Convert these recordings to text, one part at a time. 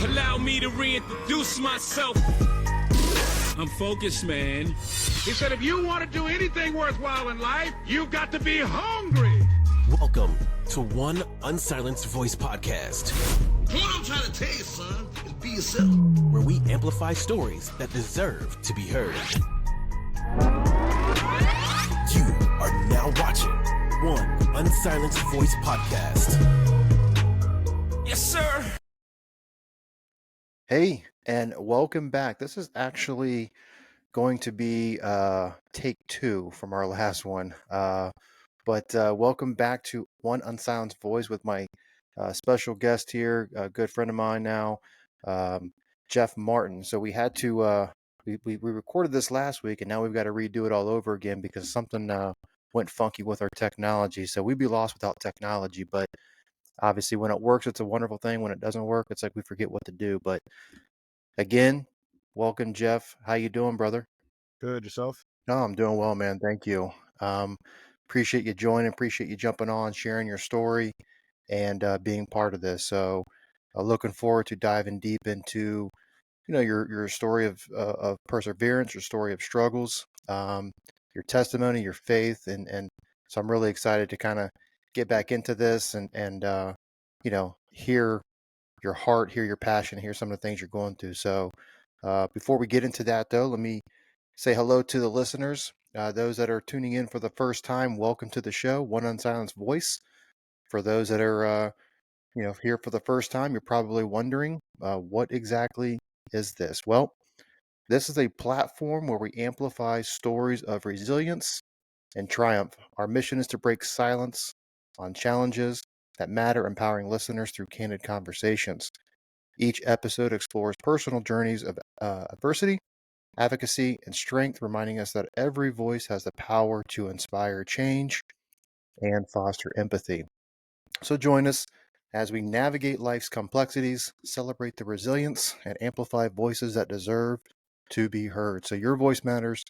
Allow me to reintroduce myself. I'm focused, man. He said, if you want to do anything worthwhile in life, you've got to be hungry. Welcome to One Unsilenced Voice podcast, What I'm trying to tell you, son, is be yourself. where we amplify stories that deserve to be heard. You are now watching One Unsilenced Voice podcast. Yes, sir. Hey, and welcome back. This is actually going to be take two from our last one. But welcome back to One Unsilenced Voice with my special guest here, a good friend of mine now, Jeff Martin. So we had to, we recorded this last week, and now we've got to redo it all over again because something went funky with our technology. So we'd be lost without technology, but obviously when it works, it's a wonderful thing. When it doesn't work, it's like we forget what to do. But again, welcome, Jeff. How you doing, brother? Good, yourself? No, I'm doing well, man. Thank you. Appreciate you joining. Appreciate you jumping on, sharing your story, and being part of this. So, looking forward to diving deep into, your story of perseverance, your story of struggles, your testimony, your faith, and so I'm really excited to kind of get back into this and hear your heart, hear your passion, hear some of the things you're going through. So, before we get into that, though, let me say hello to the listeners. Those that are tuning in for the first time, welcome to the show, One Unsilenced Voice. For those that are, here for the first time, you're probably wondering, what exactly is this? Well, this is a platform where we amplify stories of resilience and triumph. Our mission is to break silence on challenges that matter, empowering listeners through candid conversations. Each episode explores personal journeys of adversity, advocacy, and strength, reminding us that every voice has the power to inspire change and foster empathy. So join us as we navigate life's complexities, celebrate the resilience, and amplify voices that deserve to be heard. So your voice matters.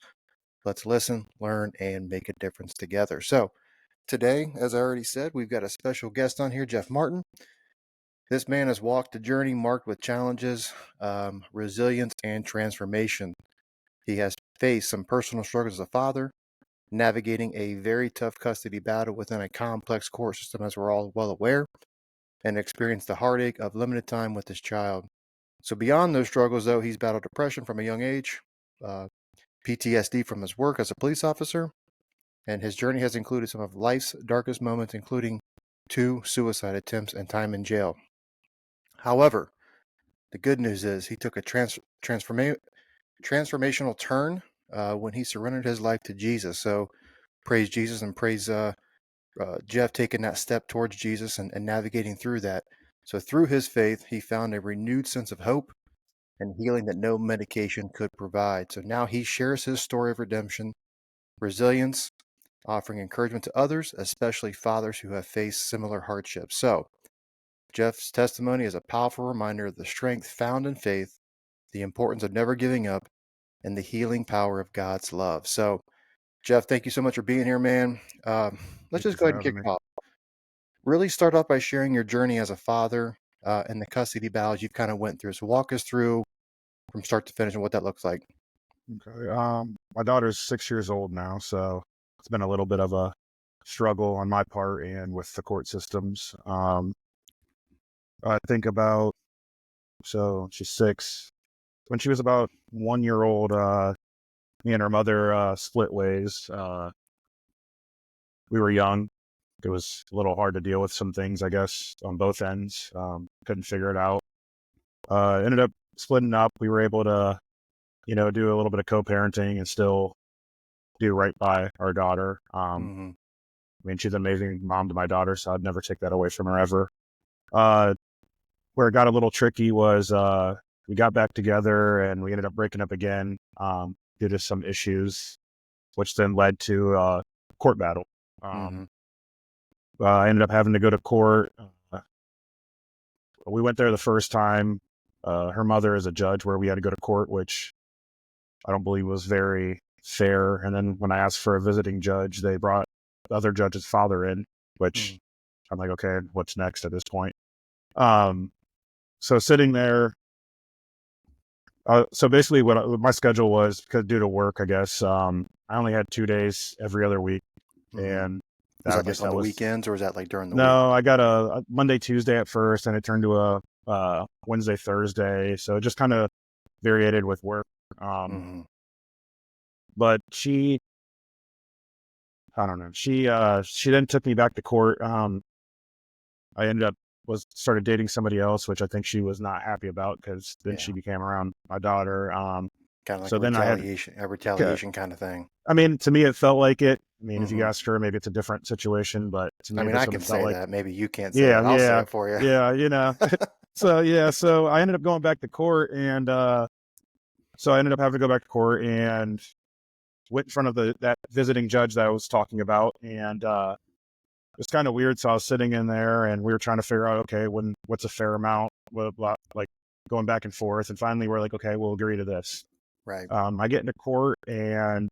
Let's listen, learn, and make a difference together. So today, as I already said, we've got a special guest on here, Jeff Martin. This man has walked a journey marked with challenges, resilience, and transformation. He has faced some personal struggles as a father, navigating a very tough custody battle within a complex court system, as we're all well aware, and experienced the heartache of limited time with his child. So beyond those struggles, though, he's battled depression from a young age, PTSD from his work as a police officer, and his journey has included some of life's darkest moments, including 2 suicide attempts and time in jail. However, the good news is he took a transformational turn when he surrendered his life to Jesus. So praise Jesus and praise Jeff taking that step towards Jesus and navigating through that. So through his faith, he found a renewed sense of hope and healing that no medication could provide. So now he shares his story of redemption, resilience, offering encouragement to others, especially fathers who have faced similar hardships. So Jeff's testimony is a powerful reminder of the strength found in faith, the importance of never giving up, and the healing power of God's love. So, Jeff, thank you so much for being here, man. Let's just go ahead and kick it off. Really start off by sharing your journey as a father and the custody battles you've kind of went through. So walk us through from start to finish and what that looks like. Okay. My daughter's 6 years old now, so it's been a little bit of a struggle on my part and with the court systems. I think about, so she's 6. When she was about 1 year old, me and her mother split ways. We were young. It was a little hard to deal with some things, I guess, on both ends. Couldn't figure it out. Ended up splitting up. We were able to, do a little bit of co-parenting and still do right by our daughter. I mean, she's an amazing mom to my daughter, so I'd never take that away from her ever. Where it got a little tricky was we got back together and we ended up breaking up again due to some issues, which then led to a court battle. I ended up having to go to court. We went there the first time. Her mother is a judge where we had to go to court, which I don't believe was very fair. And then when I asked for a visiting judge, they brought the other judge's father in, which I'm like, okay, what's next at this point? So sitting there, So basically, what my schedule was, because due to work, I guess, I only had 2 days every other week, Hmm. and Was I that like guess on that the was weekends or was that like during the week? no. I got a Monday, Tuesday at first, and it turned to a Wednesday, Thursday. So it just kind of variated with work. Um, Hmm. but I don't know. She then took me back to court. I ended up started dating somebody else, which I think she was not happy about, because then Yeah. she became around my daughter. Kind of like So then I had, a to, retaliation kind of thing. I mean, to me, it felt like it. I mean, if you Hmm. ask her, maybe it's a different situation, but to I me, mean, that's I what can it felt say like. that. Maybe you can't say Yeah, it. I'll say yeah, it for you. yeah, So yeah, so I ended up going back to court, and so I ended up having to go back to court and went in front of that visiting judge that I was talking about, and it was kind of weird. So I was sitting in there, and we were trying to figure out, okay, what's a fair amount, blah, blah, like going back and forth, and finally we're like, okay, we'll agree to this. Right. I get into court, and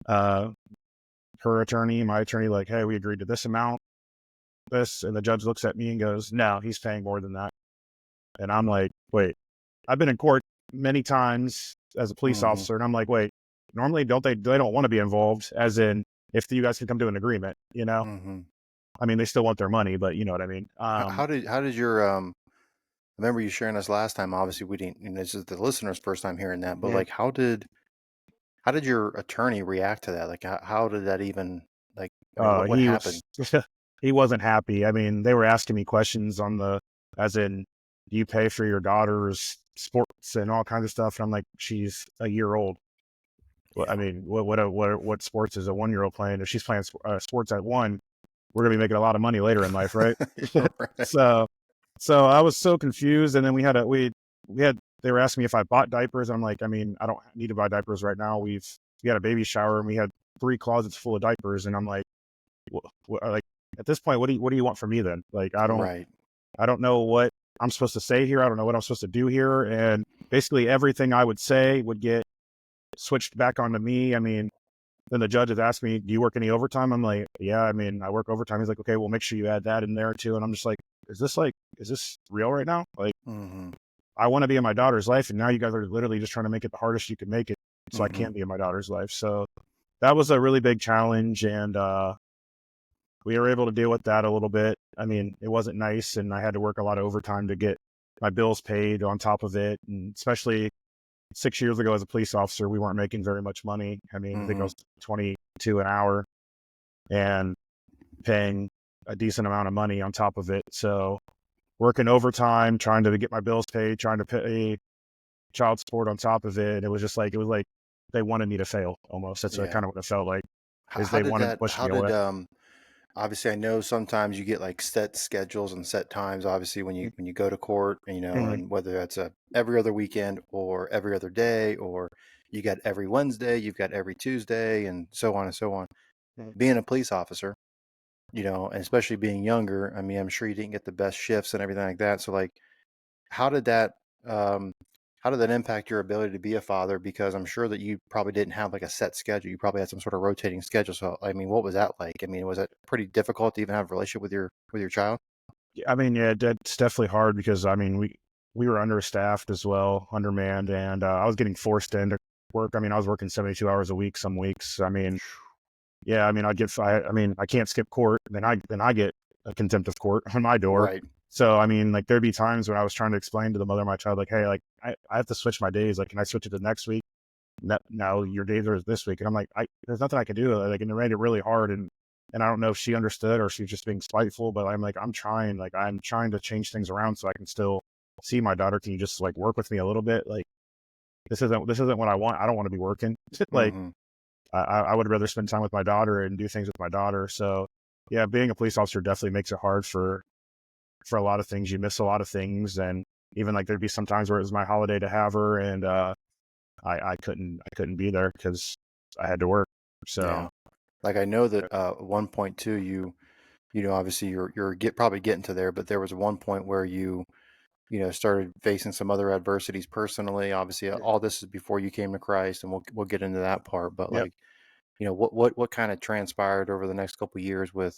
uh, her attorney, my attorney, like, hey, we agreed to this amount, and the judge looks at me and goes, no, he's paying more than that. And I'm like, wait, I've been in court many times as a police Hmm. officer, and I'm like, wait, normally they don't want to be involved, as in if you guys can come to an agreement, Hmm. I mean, they still want their money, but you know what I mean. How did your I remember you sharing this last time. Obviously, we didn't. This is the listener's first time hearing that. But Yeah. like, how did your attorney react to that? Like, how did that even like? I mean, what He happened? was he wasn't happy. I mean, they were asking me questions as in, do you pay for your daughter's sports and all kinds of stuff? And I'm like, she's a year old. Well, I Yeah. mean, what sports is a 1 year old playing? If she's playing sports at one, we're gonna be making a lot of money later in life, right? Right. so, so I was so confused, and then we had they were asking me if I bought diapers. And I'm like, I mean, I don't need to buy diapers right now. We had a baby shower, and we had 3 closets full of diapers, and I'm like, like at this point, what do you want from me then? Like, Right. I don't know what I'm supposed to say here. I don't know what I'm supposed to do here, and basically everything I would say would get switched back onto me. I mean, then the judge has asked me, do you work any overtime? I'm like, yeah, I mean, I work overtime. He's like, okay, well, make sure you add that in there too. And I'm just like, is this real right now? Like, Hmm. I want to be in my daughter's life, and now you guys are literally just trying to make it the hardest you can make it, so I Hmm. can't be in my daughter's life. So that was a really big challenge, and we were able to deal with that a little bit. I mean, it wasn't nice, and I had to work a lot of overtime to get my bills paid on top of it. And especially 6 years ago as a police officer, we weren't making very much money. I mean, I think I Hmm. was 22 an hour and paying a decent amount of money on top of it. So working overtime, trying to get my bills paid, trying to pay child support on top of it. It was like they wanted me to fail almost. That's Yeah. kind of what it felt like, is How they did wanted to that? push How me did away. Obviously, I know sometimes you get like set schedules and set times. Obviously, when you go to court, Mhm. and whether that's a every other weekend or every other day, or you got every Wednesday, you've got every Tuesday, and so on and so on. Being a police officer, and especially being younger, I mean, I'm sure you didn't get the best shifts and everything like that. So, like, how did that um, how did that impact your ability to be a father? Because I'm sure that you probably didn't have like a set schedule. You probably had some sort of rotating schedule. So, I mean, what was that like? I mean, was it pretty difficult to even have a relationship with your child? I mean, yeah, it's definitely hard, because I mean, we were understaffed as well, undermanned, and I was getting forced into work. I mean, I was working 72 hours a week some weeks. I mean, yeah, I mean, I mean, I can't skip court. Then I get a contempt of court on my door. Right. So I mean, like, there'd be times when I was trying to explain to the mother of my child, like, hey, like, I have to switch my days. Like, can I switch it to next week? Now your days are this week. And I'm like, there's nothing I can do. Like, and it made it really hard. And I don't know if she understood or she was just being spiteful, but I'm like, I'm trying to change things around so I can still see my daughter. Can you just like work with me a little bit? Like, this isn't what I want. I don't want to be working. Like, Mm-hmm. I would rather spend time with my daughter and do things with my daughter. So yeah, being a police officer definitely makes it hard for a lot of things. You miss a lot of things. And even like there'd be some times where it was my holiday to have her, and I couldn't be there because I had to work. So Yeah. Like I know that at one point too, obviously you're probably getting to there, but there was one point where you started facing some other adversities personally. Obviously, all this is before you came to Christ, and we'll get into that part. But yep. like, what kind of transpired over the next couple of years with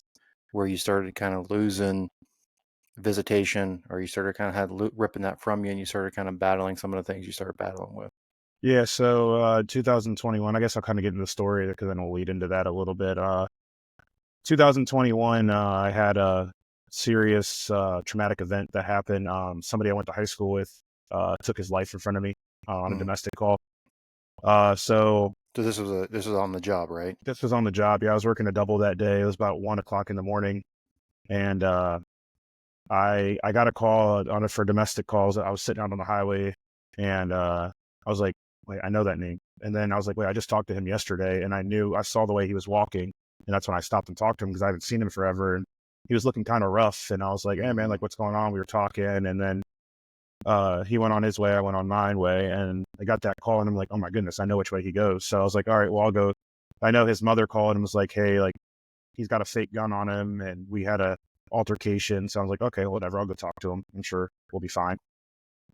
where you started kind of losing visitation, or you sort of kind of had ripping that from you, and you started kind of battling some of the things you started battling with? Yeah, so 2021, I guess I'll kind of get into the story because then we'll lead into that a little bit. 2021, I had a serious traumatic event that happened. Somebody I went to high school with took his life in front of me on a Mhm. domestic call. So So this was on the job, right? this was on the job. Yeah, I was working a double that day. It was about 1 o'clock in the morning, and I got a call on it for domestic calls. I was sitting out on the highway, and I was like, wait, I know that name. And then I was like, wait, I just talked to him yesterday, and I saw the way he was walking, and that's when I stopped and talked to him because I haven't seen him forever, and he was looking kind of rough. And I was like, hey man, like what's going on? We were talking, and then he went on his way, I went on my way, and I got that call, and I'm like, oh my goodness, I know which way he goes. So I was like, all right, well I'll go. I know his mother called and was like, hey, like he's got a fake gun on him, and we had a altercation. So I was like, okay, whatever, I'll go talk to him. I'm sure we'll be fine.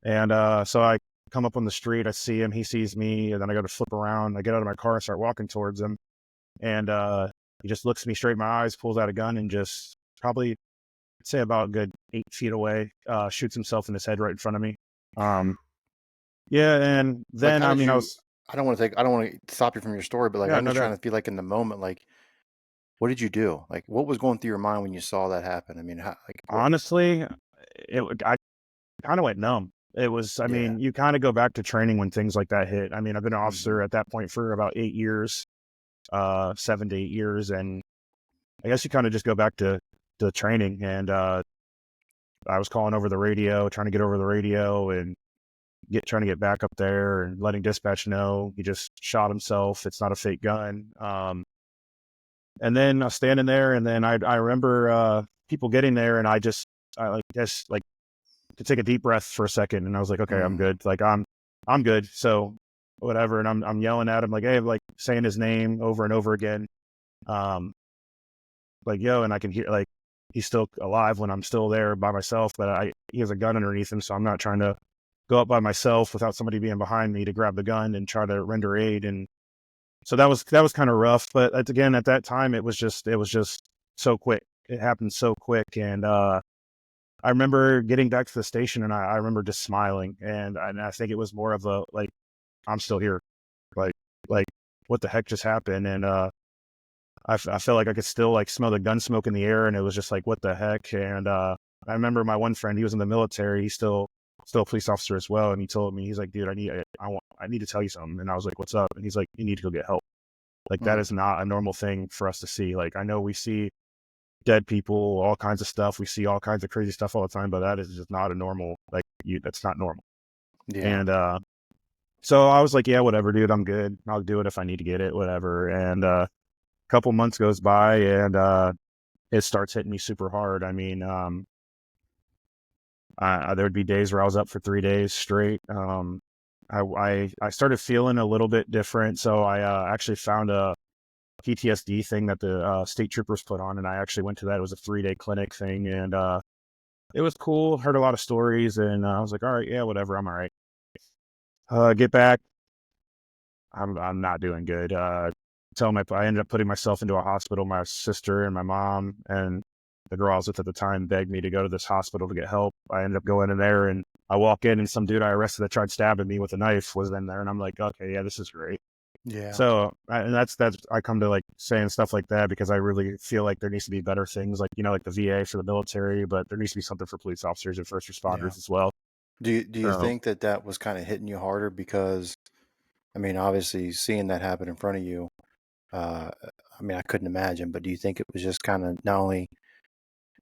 And so I come up on the street, I see him, he sees me, and then I go to flip around. I get out of my car and start walking towards him. And he just looks me straight in my eyes, pulls out a gun, and just probably, I'd say about a good 8 feet away, shoots himself in his head right in front of me. Yeah, and Like, then how I did mean, I you? was I don't want to stop you from your story, but like, yeah, I'm no, just no, trying to feel like in the moment, like, what did you do? Like, what was going through your mind when you saw that happen? I mean, how, like, what? honestly, I kind of went numb. It was, I Yeah. mean, you kind of go back to training when things like that hit. I mean, I've been an Hmm. officer at that point for about 8 years, 7 to 8 years, and I guess you kind of just go back to training. And I was calling over the radio, trying to get over the radio, and trying to get back up there, and letting dispatch know he just shot himself. It's not a fake gun. And then I was standing there, and then I remember people getting there, and I like just like to take a deep breath for a second, and I was like, okay, I'm Hmm. good. Like I'm good. So whatever. And I'm yelling at him like, hey, like saying his name over and over again. Um, like yo, and I can hear like he's still alive when I'm still there by myself, but he has a gun underneath him, so I'm not trying to go up by myself without somebody being behind me to grab the gun and try to render aid. And so that was kind of rough. But again, at that time, it was just so quick. It happened so quick, and I remember getting back to the station, and I remember just smiling, and I think it was more of a like I'm still here, like like what the heck just happened. And I felt like I could still like smell the gun smoke in the air, and it was just like what the heck. And I remember my one friend, he was in the military, he's still a police officer as well, and he told me, he's like, dude, I need to tell you something. And I was like, what's up? And he's like, you need to go get help. Like that Hmm. is not a normal thing for us to see. Like I know we see dead people, all kinds of stuff. We see all kinds of crazy stuff all the time, but that is just not a normal, like that's not normal. Yeah. And so I was like, yeah, whatever, dude, I'm good. I'll do it if I need to get it, whatever. And a couple months goes by, and it starts hitting me super hard. I mean, there would be days where I was up for 3 days straight. I started feeling a little bit different, so I actually found a PTSD thing that the state troopers put on, and I actually went to that. It was a 3-day clinic thing, and it was cool. Heard a lot of stories, and I was like, all right, yeah, whatever, I'm all right. Get back, I'm not doing good. I ended up putting myself into a hospital. My sister and my mom and the girl I was with at the time begged me to go to this hospital to get help. I ended up going in there, and I walk in, and some dude I arrested that tried stabbing me with a knife was in there, and I'm like, okay, yeah, this is great. Yeah. So, and that's I come to like saying stuff like that because I really feel like there needs to be better things, like like the VA for the military, but there needs to be something for police officers and first Yeah. responders as well. Do you So, think that was kind of hitting you harder because, I mean, obviously seeing that happen in front of you, uh, I mean, I couldn't imagine, but do you think it was just kind of not only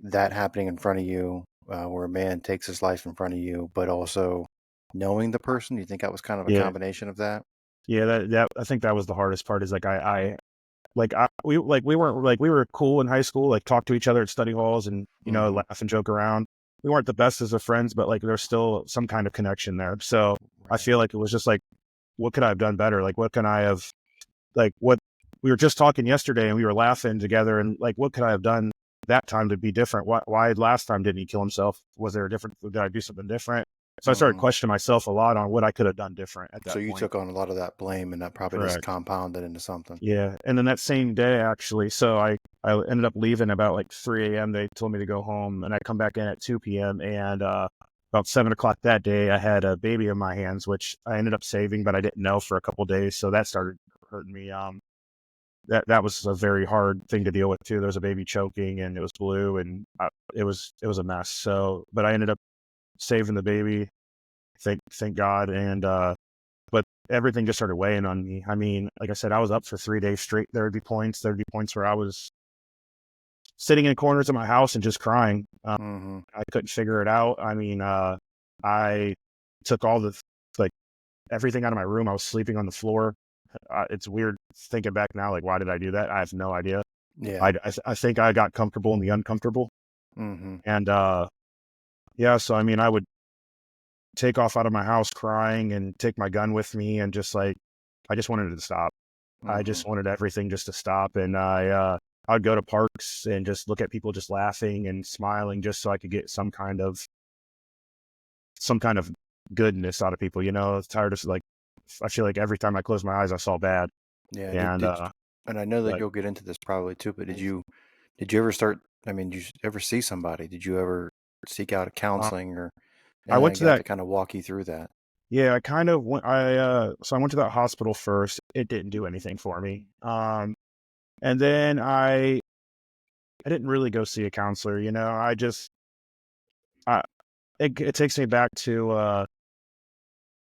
that happening in front of you, where a man takes his life in front of you, but also knowing the person? Do you think that was kind of a yeah, combination of that? yeah, that I think that was the hardest part. Is like we weren't like we were cool in high school, like talk to each other at study halls and Hmm. laugh and joke around. We weren't the best as of friends, but like there's still some kind of connection there. So I Right. feel like it was just like, what could I have done better? Like what can I have like what we were just talking yesterday, and we were laughing together, and like what could I have done that time to be different? Why last time didn't he kill himself? Was there a different? Did I do something different? So I started questioning myself a lot on what I could have done different at that So you point. took on a lot of that blame, and that probably just Correct. compounded into something. Yeah. And then that same day, actually, so I ended up leaving about like 3 a.m. They told me to go home, and I come back in at 2 p.m. And about 7 o'clock that day, I had a baby in my hands, which I ended up saving, but I didn't know for a couple of days. So that started hurting me. That was a very hard thing to deal with too. There was a baby choking, and it was blue, and it was a mess. So, but I ended up saving the baby. Thank God. And but everything just started weighing on me. I mean, like I said, I was up for 3 days straight. There'd be points where I was sitting in corners of my house and just crying. I couldn't figure it out. I mean, I took all the like everything out of my room. I was sleeping on the floor. It's weird thinking back now. Like, why did I do that? I have no idea. Yeah. I think I got comfortable in the uncomfortable. And yeah, so I mean, I would take off out of my house crying and take my gun with me, and just like I just wanted it to stop. I just wanted everything just to stop. And I'd go to parks and just look at people just laughing and smiling, just so I could get some kind of goodness out of people. You know, it's tired of like, I feel like every time I closed my eyes, I saw bad. Yeah. And And I know that like, you'll get into this probably too, but did you ever start? I mean, did you ever see somebody? Did you ever seek out a counseling or I anything went like to that to that. kind of walk you through that? Yeah, I kind of went. So I went to that hospital first. It didn't do anything for me. And then I didn't really go see a counselor. You know, I it takes me back to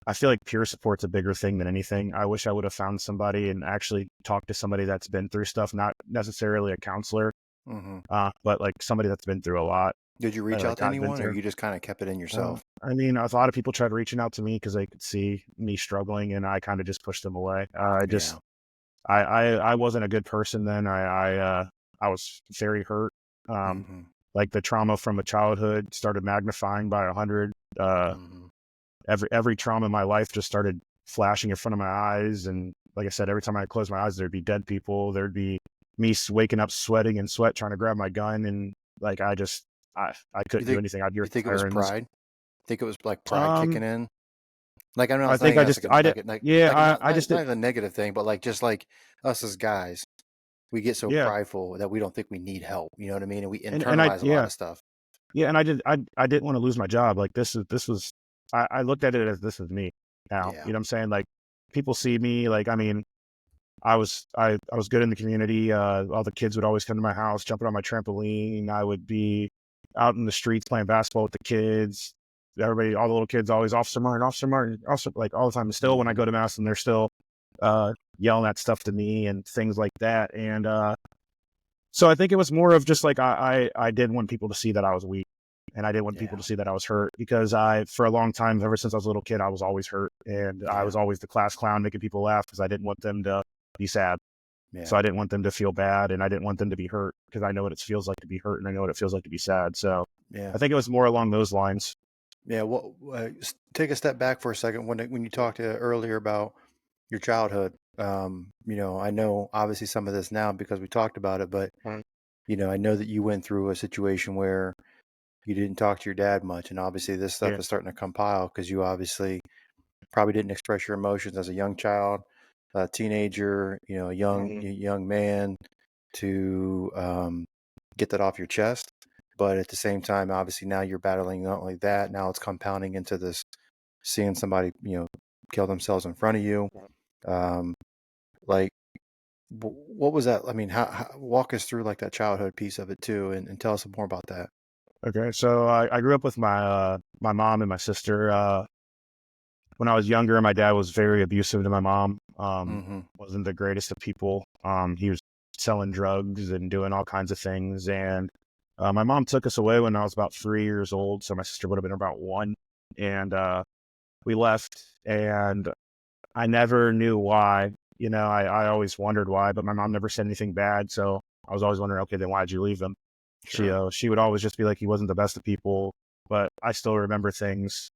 I feel like peer support's a bigger thing than anything. I wish I would have found somebody and actually talked to somebody that's been through stuff, not necessarily a counselor, but like somebody that's been through a lot. Did you reach Like out to I've been anyone, or through. you just kind of kept it in yourself? I mean, a lot of people tried reaching out to me because they could see me struggling, and I kind of just pushed them away. Yeah. I wasn't a good person then. I was very hurt. Like the trauma from a childhood started magnifying by 100. Every trauma in my life just started flashing in front of my eyes. And like I said, every time I closed my eyes, there'd be dead people. There'd be me waking up sweating and sweat, trying to grab my gun. And like, I couldn't do anything. I'd hear You think it was sirens. pride? Think it was like pride Um, kicking in? Like, I know I it's not think even that's like I did. Yeah, I just not did. even a negative thing, but like just like us as guys, we get so Yeah. prideful that we don't think we need help. You know what I mean? And we And I, internalize a lot yeah, of stuff. yeah. And I didn't want to lose my job. Like this was, I looked at it as this is me now. Yeah. You know what I'm saying? Like people see me, like, I mean, I was good in the community. All the kids would always come to my house, jumping on my trampoline. I would be out in the streets playing basketball with the kids. Everybody, all the little kids, always Officer Martin, Officer Martin, Officer, like all the time. Still, when I go to mass, and they're still yelling that stuff to me and things like that. And so I think it was more of just like I didn't want people to see that I was weak, and I didn't want people to see that I was hurt, because for a long time, ever since I was a little kid, I was always hurt, and I was always the class clown, making people laugh because I didn't want them to be sad. Yeah. So I didn't want them to feel bad, and I didn't want them to be hurt, because I know what it feels like to be hurt, and I know what it feels like to be sad. So Yeah. I think it was more along those lines. Yeah. Well, take a step back for a second. When you talked earlier about your childhood, you know, I know obviously some of this now because we talked about it, but you know, I know that you went through a situation where you didn't talk to your dad much, and obviously this stuff is starting to compile because you obviously probably didn't express your emotions as a young child, a teenager, you know, a young man, to get that off your chest. But at the same time, obviously now you're battling not only that, now it's compounding into this, seeing somebody, you know, kill themselves in front of you. Like, what was that? I mean, how walk us through like that childhood piece of it too, and tell us more about that. Okay, so I grew up with my mom and my sister. When I was younger, my dad was very abusive to my mom. Wasn't the greatest of people. He was selling drugs and doing all kinds of things. And my mom took us away when I was about 3 years old. So my sister would have been about 1. And we left, and I never knew why. You know, I always wondered why, but my mom never said anything bad. So I was always wondering, okay, then why'd you leave him? Sure. She would always just be like, he wasn't the best of people. But I still remember things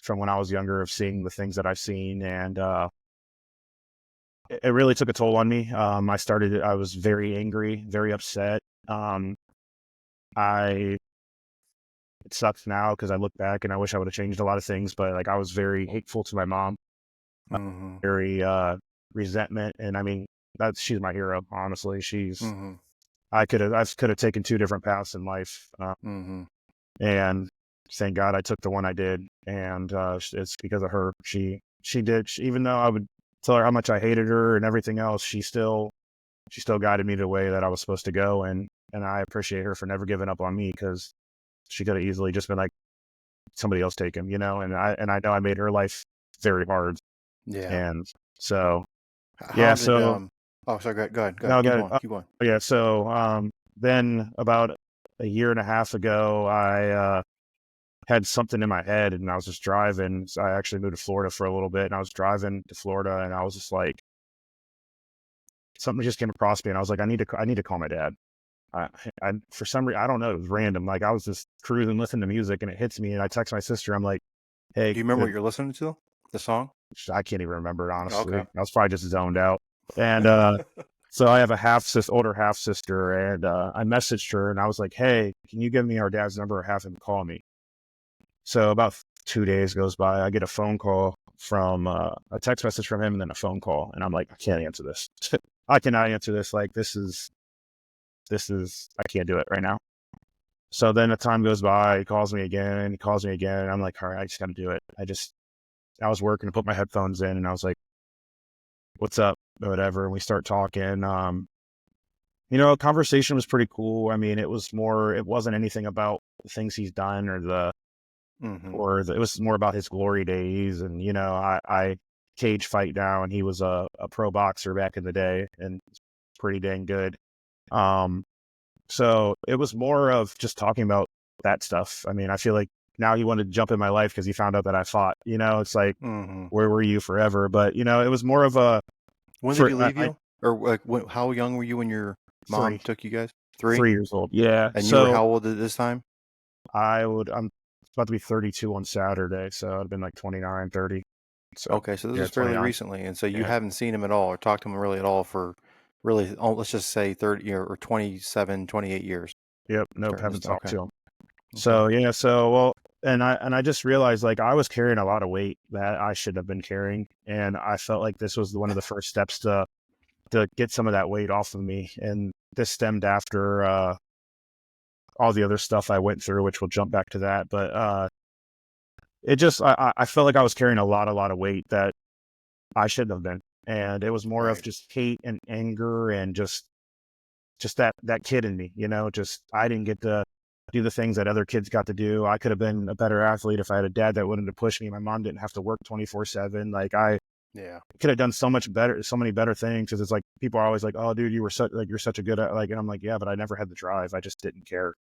from when I was younger, of seeing the things that I've seen. And it really took a toll on me. I was very angry, very upset. I it sucks now because I look back and I wish I would have changed a lot of things, but like I was very hateful to my mom, Mm-hmm. very resentment. And I mean, she's my hero, honestly. Mm-hmm. I could have taken two different paths in life. Mm-hmm. And thank God I took the one I did. And it's because of her. Even though I would tell her how much I hated her and everything else, she still guided me the way that I was supposed to go. And I appreciate her for never giving up on me, because she could have easily just been like, somebody else take him, and I know I made her life very hard. Yeah. And so, How did oh, sorry, go ahead. no, Keep going. yeah. So, then about a year and a half ago, I had something in my head, and I was just driving. So I actually moved to Florida for a little bit, and I was driving to Florida, and I was just like, something just came across me, and I was like, I need to call my dad. I for some reason, I don't know, it was random. Like I was just cruising, listening to music, and it hits me, and I text my sister. I'm like, hey, Do you remember what you're listening to? The song? I can't even remember, honestly. Okay. I was probably just zoned out. And so I have a older half sister, and I messaged her, and I was like, hey, can you give me our dad's number or have him call me? So about 2 days goes by, I get a phone call from a text message from him, and then a phone call, and I'm like, I can't answer this. I cannot answer this. Like this is I can't do it right now. So then the time goes by, he calls me again, and I'm like, all right, I just got to do it. I was working to put my headphones in, and I was like, what's up, whatever. And we start talking. Conversation was pretty cool. I mean, it wasn't anything about the things he's done it was more about his glory days. And, I cage fight now, and he was a pro boxer back in the day, and pretty dang good. So it was more of just talking about that stuff. I mean, I feel like now he wanted to jump in my life because he found out that I fought, it's like, where were you forever? But, it was more of a, when did he leave you? Or like, how young were you when your mom took you guys? 3 years old. Yeah. And you were how old at this time? I'm about to be 32 on Saturday. So I'd been like 29, 30. So, okay. So this is fairly 29. recently. And so you haven't seen him at all or talked to him really at all for really, let's just say 30 or 27, 28 years. Yep. Nope. Haven't talked to him. So, and I just realized, like, I was carrying a lot of weight that I should have been carrying. And I felt like this was one of the first steps to get some of that weight off of me. And this stemmed after all the other stuff I went through, which we'll jump back to that. But it just, I felt like I was carrying a lot of weight that I shouldn't have been. And it was more of just hate and anger and just that kid in me, just, I didn't get to do the things that other kids got to do. I could have been a better athlete if I had a dad that wouldn't have pushed me. My mom didn't have to work 24/7. Like I could have done so many better things. Cause it's like, people are always like, oh dude, you're such a good, and I'm like, yeah, but I never had the drive. I just didn't care.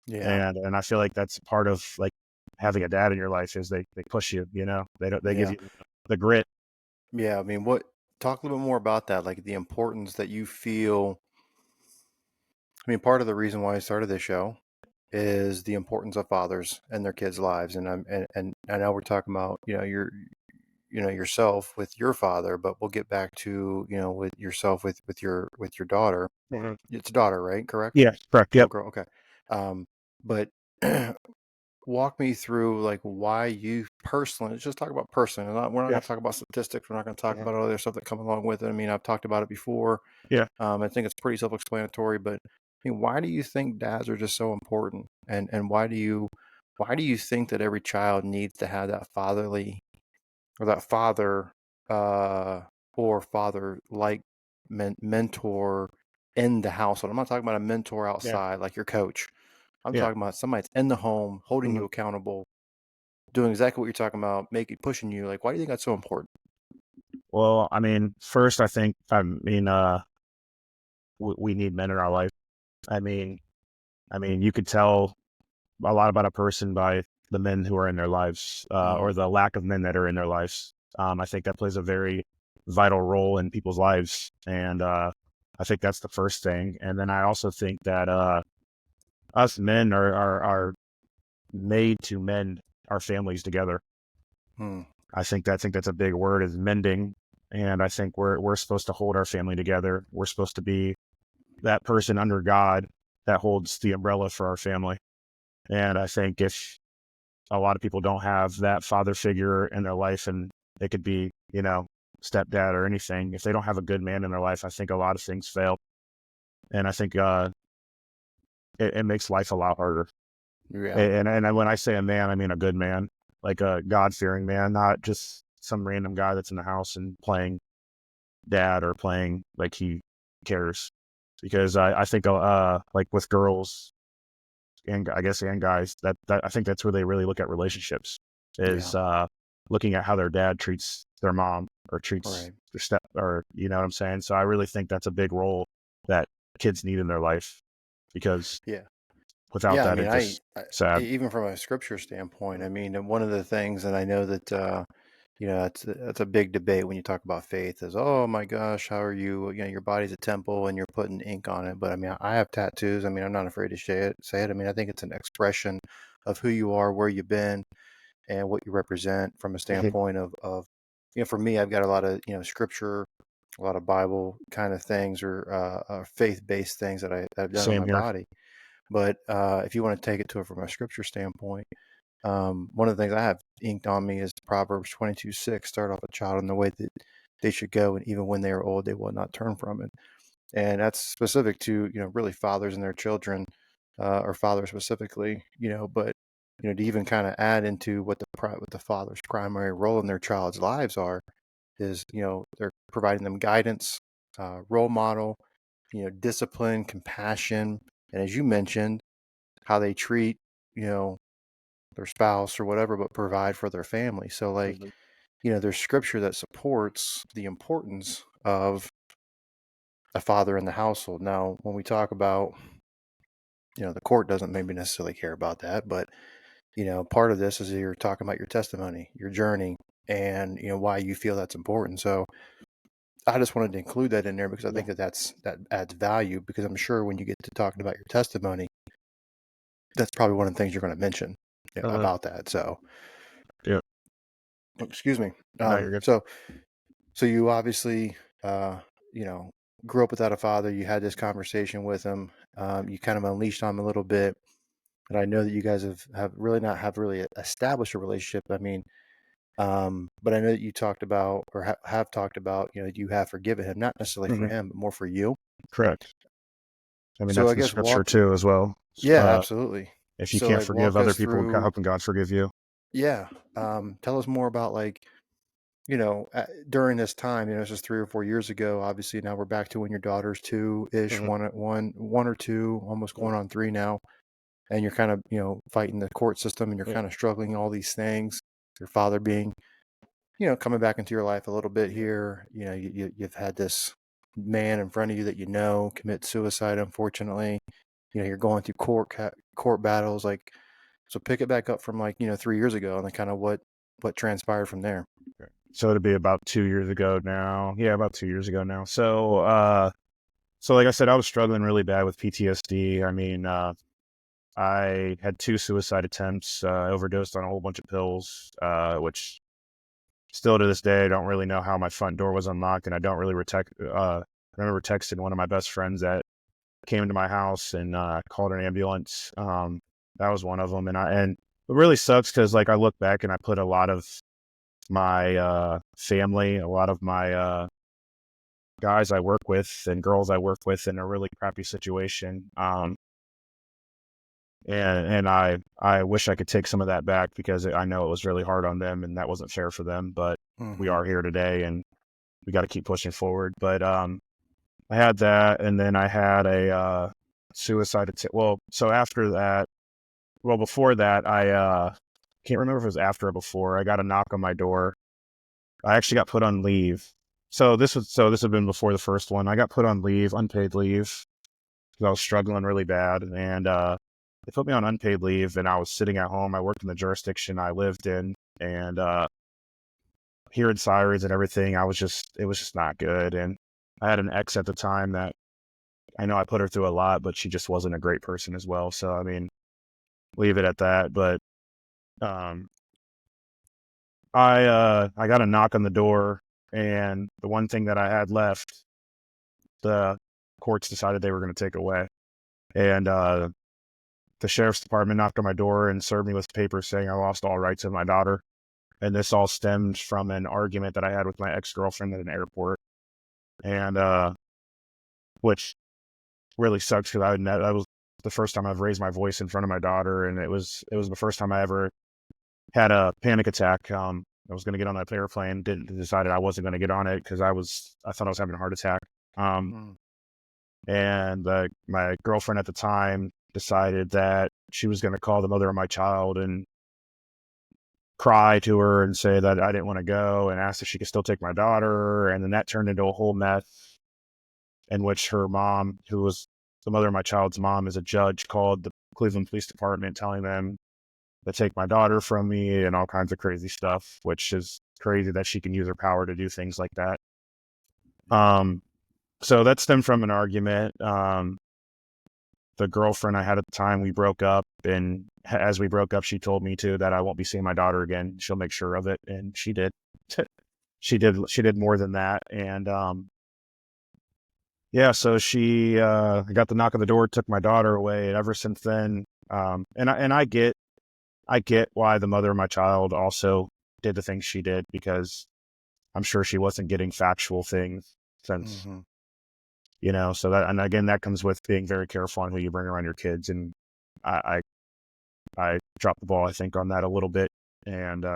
Yeah. And I feel like that's part of like having a dad in your life is they push you, they give you the grit. Yeah. I mean, talk a little bit more about that. Like the importance that you feel. I mean, part of the reason why I started this show is the importance of fathers and their kids' lives. And I know we're talking about, yourself with your father, but we'll get back to, with yourself with your daughter. Mm-hmm. It's a daughter, right? Correct? Yeah, correct. Yep. Girl. Okay. But walk me through like why you personally, let's just talk about personally. We're not going to talk about statistics. We're not going to talk about all the other stuff that come along with it. I mean, I've talked about it before. Yeah. I think it's pretty self-explanatory, but I mean, why do you think dads are just so important? And why do you think that every child needs to have that fatherly or that father or father-like mentor in the household? I'm not talking about a mentor outside like your coach. I'm talking about somebody that's in the home, holding you accountable, doing exactly what you're talking about, pushing you. Like, why do you think that's so important? Well, I mean, first, we need men in our life. I mean, you could tell a lot about a person by the men who are in their lives, or the lack of men that are in their lives. I think that plays a very vital role in people's lives. And I think that's the first thing. And then I also think that us men are made to mend our families together. I think that's a big word, is mending. And I think we're supposed to hold our family together. We're supposed to be that person under God that holds the umbrella for our family. And I think if a lot of people don't have that father figure in their life, and it could be, stepdad or anything, if they don't have a good man in their life, I think a lot of things fail. And I think it makes life a lot harder. Yeah. And when I say a man, I mean a good man, like a God-fearing man, not just some random guy that's in the house and playing dad or playing like he cares. Because I think like with girls and I guess and guys, that I think that's where they really look at relationships, is looking at how their dad treats their mom or treats Right. their step, or you know what I'm saying. So I really think that's a big role that kids need in their life, because Yeah. without Yeah. I that, mean, it's just sad. even from a scripture standpoint, I mean, one of the things, and I know that, that's a big debate when you talk about faith is, oh my gosh, how are you, your body's a temple and you're putting ink on it. But I mean, I have tattoos. I mean, I'm not afraid to say it. I mean, I think it's an expression of who you are, where you've been, and what you represent from a standpoint of for me, I've got a lot of, scripture, a lot of Bible kind of things, or faith-based things that I've done on Same my here. body. But if you want to take it to it from a scripture standpoint, one of the things I have inked on me is Proverbs 22:6. Start off a child in the way that they should go, and even when they are old, they will not turn from it. And that's specific to, really fathers and their children, or fathers specifically, but, to even kind of add into what the father's primary role in their child's lives are is, they're providing them guidance, role model, discipline, compassion, and as you mentioned, how they treat, you know, their spouse or whatever, but provide for their family. So like, Mhm. there's scripture that supports the importance of a father in the household. Now, when we talk about, the court doesn't maybe necessarily care about that, but, part of this is you're talking about your testimony, your journey, and, why you feel that's important. So I just wanted to include that in there because I Yeah. think that adds value, because I'm sure when you get to talking about your testimony, that's probably one of the things you're going to mention, Uh, about that. So, yeah. excuse me. No, you're good. So you obviously, uh, you know, grew up without a father. You had this conversation with him. You kind of unleashed on him a little bit, and I know that you guys have really not have really established a relationship. I mean, but I know that you talked about, or have talked about, you have forgiven him, not necessarily for Hmm. him, but more for you. Correct. I mean, So that's I in guess scripture too, as well. yeah, absolutely. If you So can't like forgive walk other us people, through, how can God forgive you? yeah. Tell us more about like, during this time, this is 3 or 4 years ago. Obviously, now we're back to when your daughter's two-ish, Hmm. one or two, almost going on three now, and you're kind of, fighting the court system, and you're Yeah. kind of struggling all these things. Your father being, coming back into your life a little bit here. You've had this man in front of you that commit suicide. Unfortunately, you're going through court battles. Like, so pick it back up from like 3 years ago, and then kind of what transpired from there. So it'd be about 2 years ago now. Yeah, about 2 years ago now. So like I said, I was struggling really bad with PTSD. I mean, I had 2 suicide attempts, overdosed on a whole bunch of pills, which still to this day, I don't really know how my front door was unlocked, and I don't really I remember texting one of my best friends that came into my house and called an ambulance. That was one of them, and it really sucks because like I look back and I put a lot of my family, a lot of my guys I work with and girls I work with in a really crappy situation. And I wish I could take some of that back, because I know it was really hard on them and that wasn't fair for them. But we Mm-hmm. are here today and we got to keep pushing forward. But I had that, and then I had a suicide attempt. Well, so after that, well, before that, I can't remember if it was after or before. I got a knock on my door. I actually got put on leave. So this had been before the first one. I got put on leave, unpaid leave, because I was struggling really bad, and they put me on unpaid leave, and I was sitting at home. I worked in the jurisdiction I lived in, and hearing sirens and everything, it was just not good. And I had an ex at the time that I know I put her through a lot, but she just wasn't a great person as well. So I mean, leave it at that. But um, I got a knock on the door, and the one thing that I had left, the courts decided they were going to take away. And the sheriff's department knocked on my door and served me with papers saying I lost all rights of my daughter. And this all stemmed from an argument that I had with my ex-girlfriend at an airport. And, which really sucks because that was the first time I've raised my voice in front of my daughter. And it was the first time I ever had a panic attack. I was going to get on that airplane, decided I wasn't going to get on it because I thought I was having a heart attack. And my girlfriend at the time decided that she was going to call the mother of my child and cry to her and say that I didn't want to go and asked if she could still take my daughter. And then that turned into a whole mess in which her mom, who was the mother of my child's mom, is a judge, called the Cleveland Police Department telling them to take my daughter from me and all kinds of crazy stuff, which is crazy that she can use her power to do things like that. So that stemmed from an argument. The girlfriend I had at the time, we broke up, and as we broke up, she told me too that I won't be seeing my daughter again. She'll make sure of it, and she did. She did more than that, and yeah. So she got the knock on the door, took my daughter away, and ever since then, and I get why the mother of my child also did the things she did, because I'm sure she wasn't getting factual things since. You know, so that, and again, that comes with being very careful on who you bring around your kids. And I dropped the ball, I think, on that a little bit, and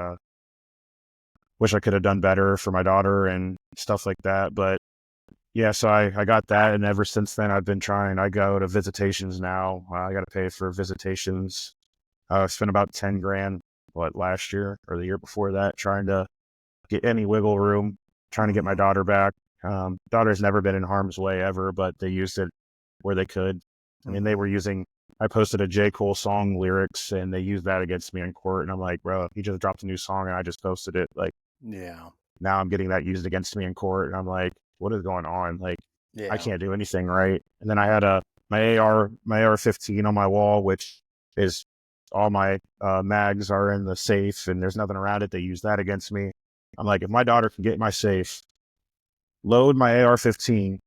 wish I could have done better for my daughter and stuff like that. But yeah, so I got that, and ever since then, I've been trying. I go to visitations now. I got to pay for visitations. I spent about $10,000, last year or the year before that, trying to get any wiggle room, trying to get my daughter back. Daughter's never been in harm's way ever, but they used it where they could. I mean, I posted a J. Cole song lyrics, and they used that against me in court. And I'm like, bro, he just dropped a new song and I just posted it. Like, Yeah. now I'm getting that used against me in court. And I'm like, what is going on? Like, I can't do anything right. And then I had my AR-15 on my wall, which is all my mags are in the safe and there's nothing around it. They use that against me. I'm like, if my daughter can get my safe, load my AR-15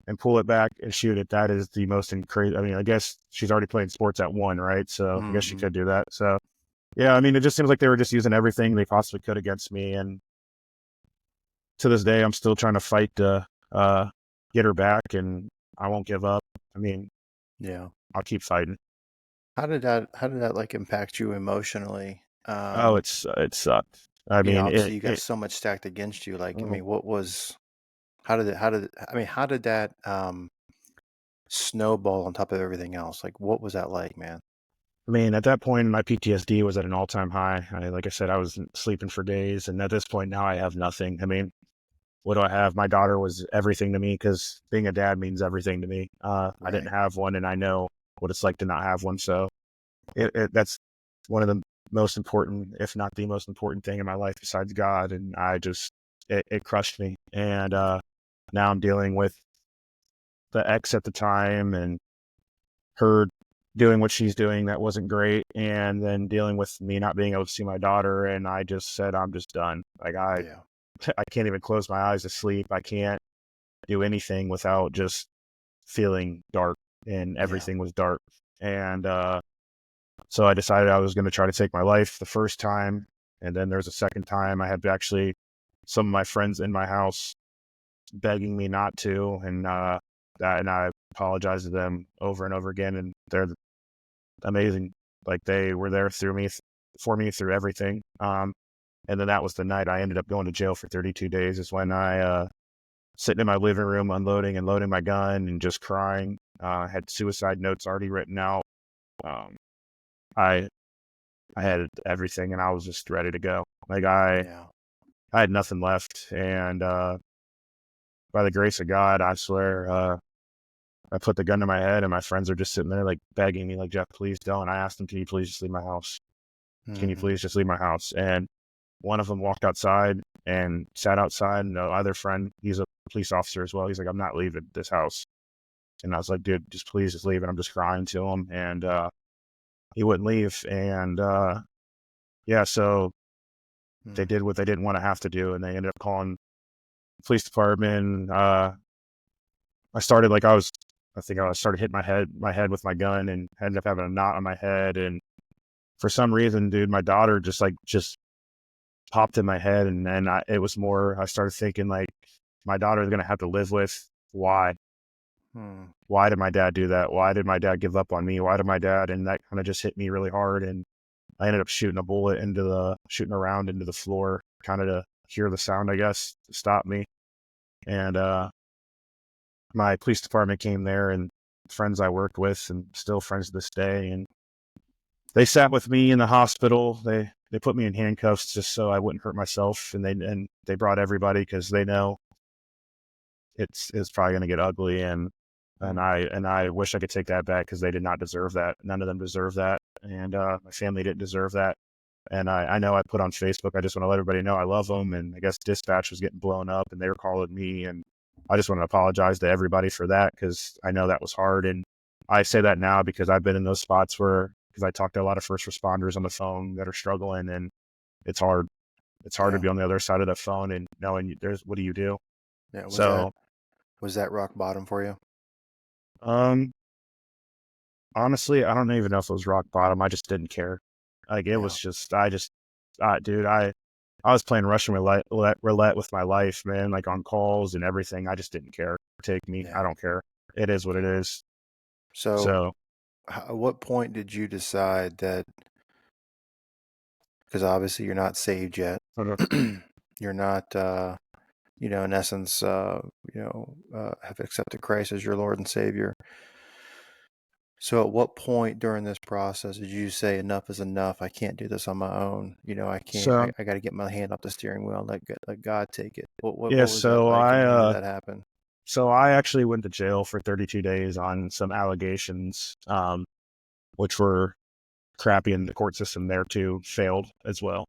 and pull it back and shoot it, that is the most crazy. I mean, I guess she's already playing sports at 1, right? So I guess she could do that. So yeah, I mean, it just seems like they were just using everything they possibly could against me. And to this day, I'm still trying to fight to get her back, and I won't give up. I mean, Yeah. I'll keep fighting. How did that like impact you emotionally? It sucked. I mean, obviously you got so much stacked against you. Like, I mean, how did that snowball on top of everything else? Like, what was that like, man? I mean, at that point, my PTSD was at an all-time high. Like I said, I was sleeping for days, and at this point now I have nothing. I mean, what do I have? My daughter was everything to me, because being a dad means everything to me. I didn't have one, and I know what it's like to not have one. So that's one of the most important, if not the most important thing in my life besides God. And it crushed me. And now I'm dealing with the ex at the time and her doing what she's doing that wasn't great, and then dealing with me not being able to see my daughter. And I just said, I'm just done. Like, I can't even close my eyes to sleep. I can't do anything without just feeling dark, and everything was dark. And so I decided I was going to try to take my life the first time. And then there's a second time. I had actually some of my friends in my house begging me not to, and I apologized to them over and over again, and they're amazing. Like, they were there for me through everything. And then that was the night I ended up going to jail for 32 days, is when I sitting in my living room unloading and loading my gun and just crying. Had suicide notes already written out. I had everything, and I was just ready to go. Like, I had nothing left. And by the grace of God, I swear, I put the gun to my head, and my friends are just sitting there like begging me, like, Jeff, please don't. I asked them, can you please just leave my house? Can you please just leave my house? And one of them walked outside and sat outside, and the other friend, he's a police officer as well. He's like, I'm not leaving this house. And I was like, dude, please just leave. And I'm just crying to him. And he wouldn't leave. And so they did what they didn't want to have to do. And they ended up calling the police department. I started, like, I was I think I started hitting my head with my gun and ended up having a knot on my head. And for some reason, dude, my daughter just popped in my head. And then I started thinking like, my daughter is going to have to live with why. Why did my dad do that? Why did my dad give up on me? Why did my dad? And that kind of just hit me really hard. And I ended up shooting around into the floor, kind of to hear the sound, I guess, to stop me. And my police department came there, and friends I worked with, and still friends to this day. And they sat with me in the hospital. They put me in handcuffs just so I wouldn't hurt myself. And they brought everybody because they know it's probably going to get ugly. And I wish I could take that back because they did not deserve that. None of them deserve that. And my family didn't deserve that. And I know I put on Facebook, I just want to let everybody know I love them. And I guess dispatch was getting blown up and they were calling me. And I just want to apologize to everybody for that because I know that was hard. And I say that now because I've been in those spots because I talk to a lot of first responders on the phone that are struggling, and it's hard. It's hard to be on the other side of the phone and knowing what do you do? Yeah. Was that rock bottom for you? Honestly, I don't even know if it was rock bottom. I just didn't care. Like it was just, dude, I was playing Russian roulette with my life, man, like on calls and everything. I just didn't care. Take me. I don't care. It is what it is. So at what point did you decide that, because obviously you're not saved yet, you're not, in essence, have accepted Christ as your Lord and Savior. So at what point during this process did you say enough is enough? I can't do this on my own. I can't, I got to get my hand off the steering wheel and let God take it. What was that like? And when did that happen? So I actually went to jail for 32 days on some allegations, which were crappy, and the court system there too failed as well.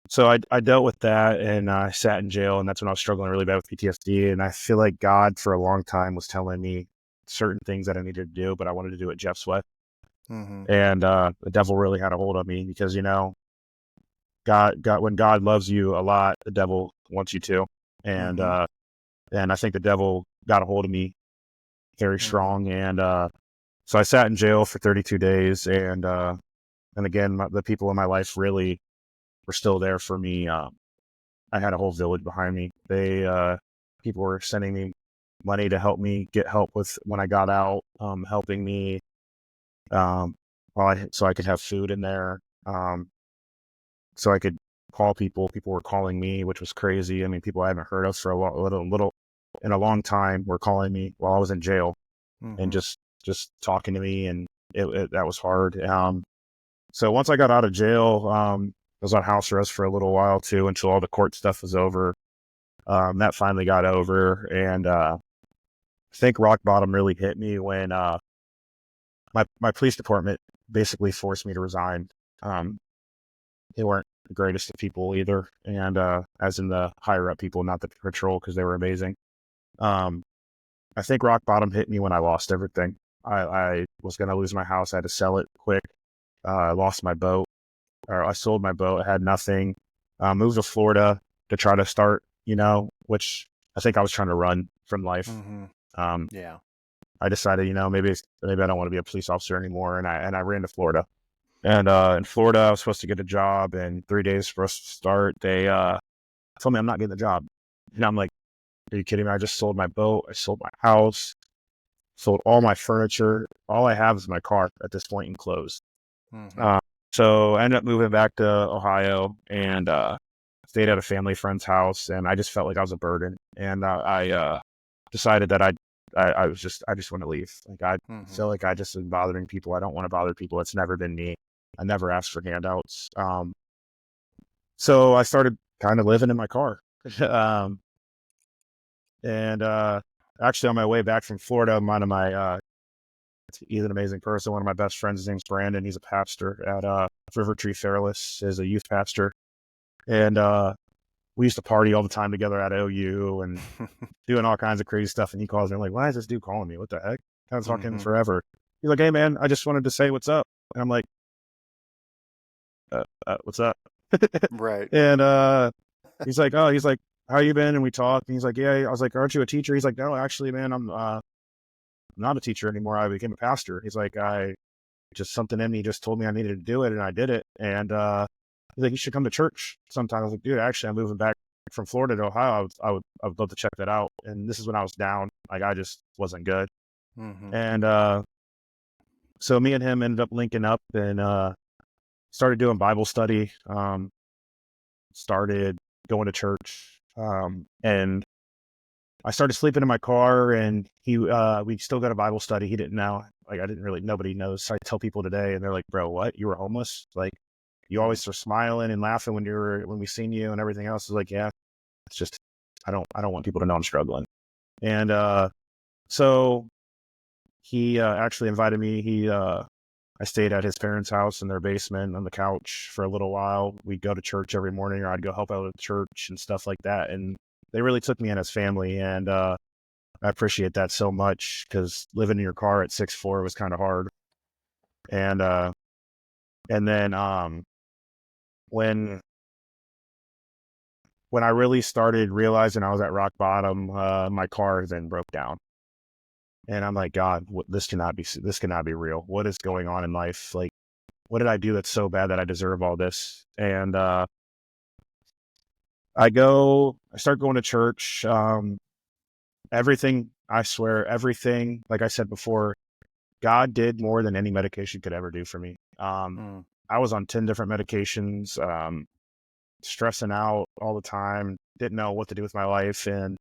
So I dealt with that, and I sat in jail, and that's when I was struggling really bad with PTSD. And I feel like God for a long time was telling me certain things that I needed to do, but I wanted to do it Jeff's way. And the devil really had a hold on me because, God, when God loves you a lot, the devil wants you to. And I think the devil got a hold of me very strong. And so I sat in jail for 32 days. And again, the people in my life really were still there for me. I had a whole village behind me. People were sending me money to help me get help with when I got out, helping me so I could have food in there, so I could call people. People were calling me, which was crazy. I mean, people I haven't heard of for a long time were calling me while I was in jail and just talking to me, and that was hard. So once I got out of jail, I was on house arrest for a little while too until all the court stuff was over. That finally got over, and I think rock bottom really hit me when my police department basically forced me to resign. They weren't the greatest of people either, and as in the higher up people, not the patrol, because they were amazing. I think rock bottom hit me when I lost everything. I was going to lose my house. I had to sell it quick. I lost my boat, or I sold my boat. I had nothing. Moved to Florida to try to start, which I think I was trying to run from life. I decided, maybe I don't want to be a police officer anymore. And I ran to Florida. And in Florida, I was supposed to get a job, and 3 days for us to start, they told me I'm not getting the job. And I'm like, are you kidding me? I just sold my boat. I sold my house, sold all my furniture. All I have is my car at this point and clothes. So I ended up moving back to Ohio and stayed at a family friend's house. And I just felt like I was a burden. And I decided that I just want to leave. Like I feel like I just been bothering people. I don't want to bother people. It's never been me. I never asked for handouts. So I started kind of living in my car. And actually on my way back from Florida, he's an amazing person. One of my best friends, his name's Brandon. He's a pastor at River Tree Fairless, is a youth pastor. And we used to party all the time together at OU and doing all kinds of crazy stuff. And he calls me, I'm like, why is this dude calling me? What the heck? I was talking to him forever. He's like, hey man, I just wanted to say what's up. And I'm like, what's up? Right. And he's like, how you been? And we talked, and he's like, yeah. I was like, aren't you a teacher? He's like, no, actually, man, not a teacher anymore. I became a pastor. He's like, something in me just told me I needed to do it, and I did it. And he's like, you should come to church sometime. I was like, dude, actually, I'm moving back from Florida to Ohio. I would love to check that out. And this is when I was down. Like, I just wasn't good. Mm-hmm. And so me and him ended up linking up and started doing Bible study. Started going to church. And I started sleeping in my car, and we still got a Bible study. He didn't know. Like, nobody knows. I tell people today, and they're like, bro, what? You were homeless? Like, you always were smiling and laughing when we seen you and everything else. Is like, yeah, it's just, I don't want people to know I'm struggling. And so he actually invited me. I stayed at his parents' house in their basement on the couch for a little while. We'd go to church every morning, or I'd go help out at church and stuff like that. And they really took me in as family. And I appreciate that so much, because living in your car at 6'4" was kind of hard. And then when I really started realizing I was at rock bottom, my car then broke down. And I'm like, God, this cannot be real. What is going on in life? Like, what did I do that's so bad that I deserve all this? And I start going to church. Everything, I swear, everything, like I said before, God did more than any medication could ever do for me. I was on 10 different medications, stressing out all the time, didn't know what to do with my life. And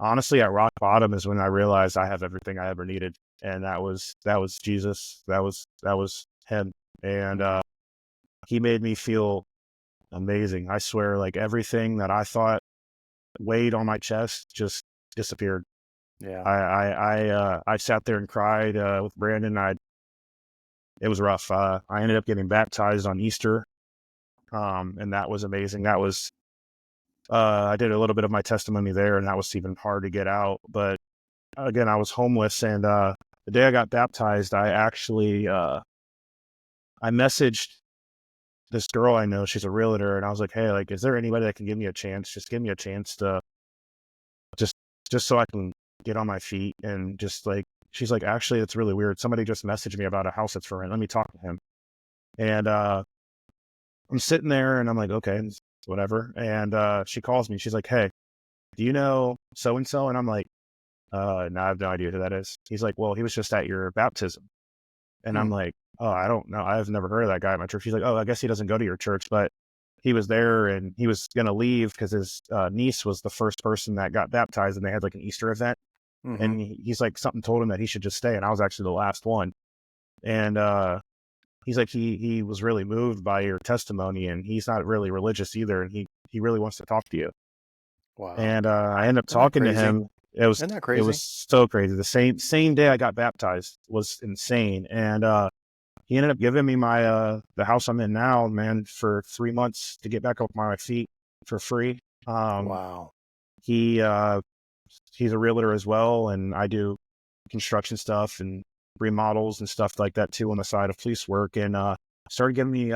honestly, at rock bottom is when I realized I have everything I ever needed. And that was Jesus. That was him. And he made me feel amazing. I swear, like, everything that I thought weighed on my chest just disappeared. Yeah. I sat there and cried with Brandon. It was rough. I ended up getting baptized on Easter. And that was amazing. That was, I did a little bit of my testimony there, and that was even hard to get out. But again, I was homeless. And the day I got baptized, I actually, I messaged this girl I know. She's a realtor. And I was like, hey, like, is there anybody that can give me a chance? Just give me a chance to just so I can get on my feet. And just like, she's like, actually, it's really weird. Somebody just messaged me about a house that's for rent. Let me talk to him. And I'm sitting there and I'm like, okay, whatever. And she calls me. She's like, hey, do you know so-and-so? And I'm like, no, I have no idea who that is. He's like, well, he was just at your baptism. And I'm like, oh, I don't know. I've never heard of that guy at my church. He's like, oh, I guess he doesn't go to your church, but he was there, and he was going to leave because his niece was the first person that got baptized, and they had like an Easter event. And he's like, something told him that he should just stay. And I was actually the last one. And he's like, he was really moved by your testimony, and he's not really religious either. And he really wants to talk to you. Wow. And I ended up talking to him. Isn't that crazy? It was so crazy. The same day I got baptized was insane. And he ended up giving me my the house I'm in now, man, for 3 months to get back up on my feet for free. Wow. He's a realtor as well, and I do construction stuff and remodels and stuff like that too on the side of police work. And started giving me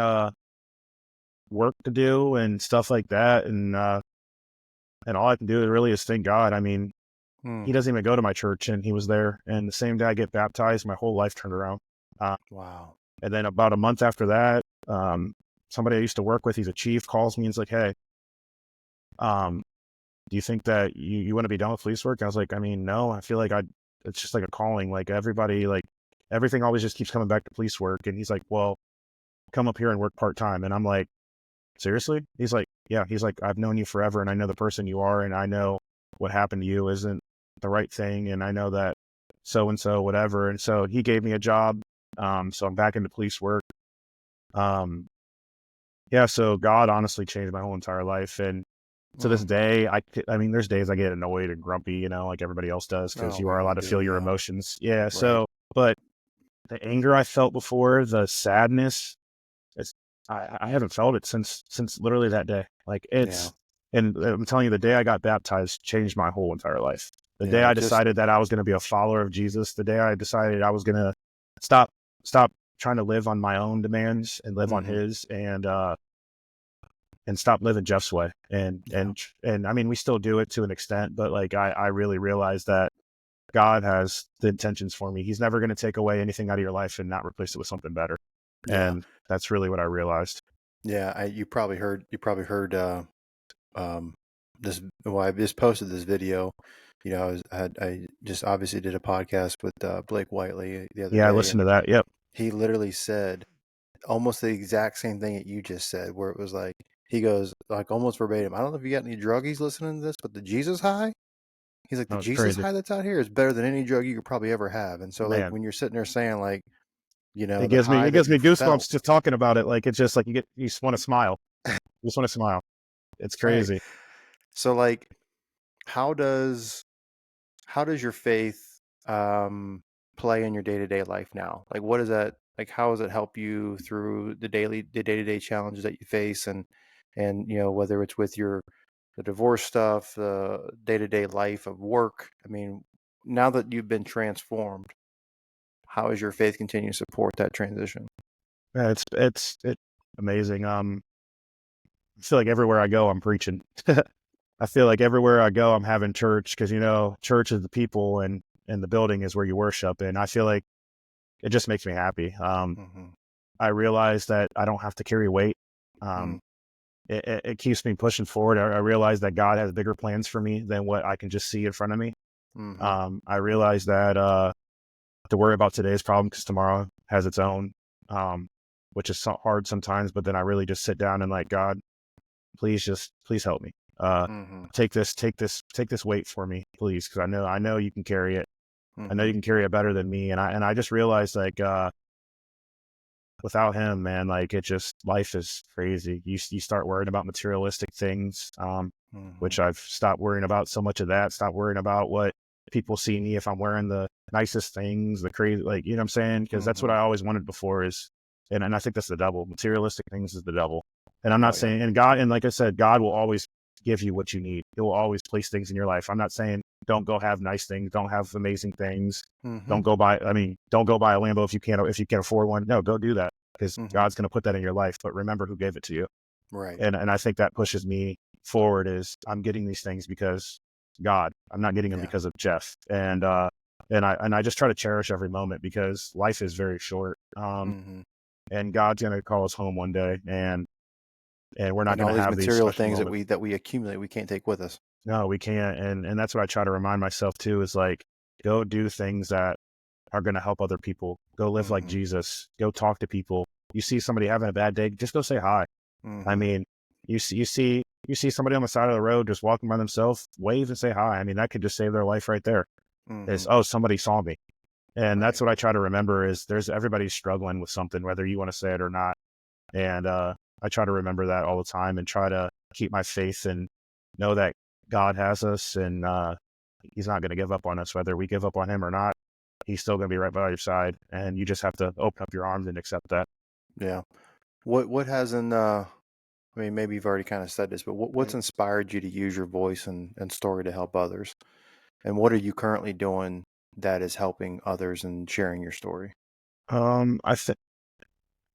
work to do and stuff like that. And all I can do really is thank God. I mean, he doesn't even go to my church, and he was there. And the same day I get baptized, my whole life turned around. Wow. And then about a month after that, somebody I used to work with, he's a chief, calls me and is like, hey, do you think that you want to be done with police work? I was like, I mean, no, I feel like it's just like a calling. Like, everybody, like, everything always just keeps coming back to police work. And he's like, well, come up here and work part-time. And I'm like, seriously? He's like, yeah. He's like, I've known you forever, and I know the person you are, and I know what happened to you isn't the right thing. And I know that so-and-so, whatever. And so he gave me a job. So I'm back into police work. Yeah, so God honestly changed my whole entire life. And to this day, I mean, there's days I get annoyed and grumpy, you know, like everybody else does, because you are allowed to feel your emotions. Yeah. Right. So, but the anger I felt before, the sadness, I haven't felt it since literally that day. Like, and I'm telling you, the day I got baptized changed my whole entire life. The day I decided that I was going to be a follower of Jesus, the day I decided I was going to stop trying to live on my own demands and live on his, and stop living Jeff's way. And I mean, we still do it to an extent, but like, I really realized that God has the intentions for me. He's never going to take away anything out of your life and not replace it with something better. Yeah. And that's really what I realized. Yeah. You probably heard, this, well, I just posted this video, you know, I just obviously did a podcast with, Blake Whiteley the other Yeah, I day, listened and to that. Yep. he literally said almost the exact same thing that you just said, where it was like, he goes like almost verbatim, I don't know if you got any druggies listening to this, but the Jesus high, he's like, the Oh, it's Jesus crazy. high that's out here is better than any drug you could probably ever have. And so like Man, when you're sitting there saying like, you know, it the gives me, high it that gives you me felt, goosebumps just talking about it. Like, it's just like you just want to smile. You just want to smile. It's right. crazy. So like, how does your faith play in your day-to-day life now? Like what is that, like how does it help you through the day-to-day challenges that you face, and you know, whether it's with the divorce stuff, the day-to-day life of work? I mean, now that you've been transformed, how is your faith continue to support that transition? Yeah, it's amazing. I feel like everywhere I go, I'm preaching. I feel like everywhere I go, I'm having church, because, you know, church is the people, and the building is where you worship. And I feel like it just makes me happy. Mm-hmm. I realize that I don't have to carry weight. Mm-hmm. It keeps me pushing forward. I realize that God has bigger plans for me than what I can just see in front of me. Mm-hmm. I realize that to worry about today's problem because tomorrow has its own, which is hard sometimes. But then I really just sit down and like, God, please help me. Mm-hmm. Take this weight for me, please, because I know you can carry it. I know Mm-hmm. you can carry it better than me. And I just realized, like, without him, man, like, it just, life is crazy. You start worrying about materialistic things, Mm-hmm. which I've stopped worrying about so much of that. Stop worrying about what people see me if I'm wearing the nicest things, the crazy, like, you know what I'm saying? Because that's what Mm-hmm. I always wanted before is, and I think that's the devil. Materialistic things is the devil. And I'm Oh not yeah. saying, and God, and like I said, God will always give you what you need. He will always place things in your life. I'm not saying don't go have nice things, don't have amazing things. Mm-hmm. Don't go buy a Lambo if you can't afford one. No, go do that, because Mm-hmm. God's going to put that in your life. But remember who gave it to you. Right. And I think that pushes me forward is I'm getting these things because God. I'm not getting them Yeah. because of Jeff. And I just try to cherish every moment, because life is very short. Mm-hmm. And God's going to call us home one day, and we're not And going all to these have these material special things moments. that we accumulate, we can't take with us. No, we can't. And that's what I try to remind myself too, is like, go do things that are going to help other people. Go live like Mm-hmm. Jesus. Go talk to people. You see somebody having a bad day, just go say hi. I Mm-hmm. mean, you see somebody on the side of the road just walking by themselves, wave and say hi. I mean, that could just save their life right there. Mm-hmm. Is, oh, somebody saw me. And Right. that's what I try to remember is everybody's struggling with something, whether you want to say it or not. And I try to remember that all the time and try to keep my faith and know that God has us, and he's not going to give up on us, whether we give up on him or not. He's still going to be right by your side. And you just have to open up your arms and accept that. Yeah. What hasn't I mean, maybe you've already kind of said this, but what's inspired you to use your voice and story to help others? And what are you currently doing that is helping others and sharing your story? I think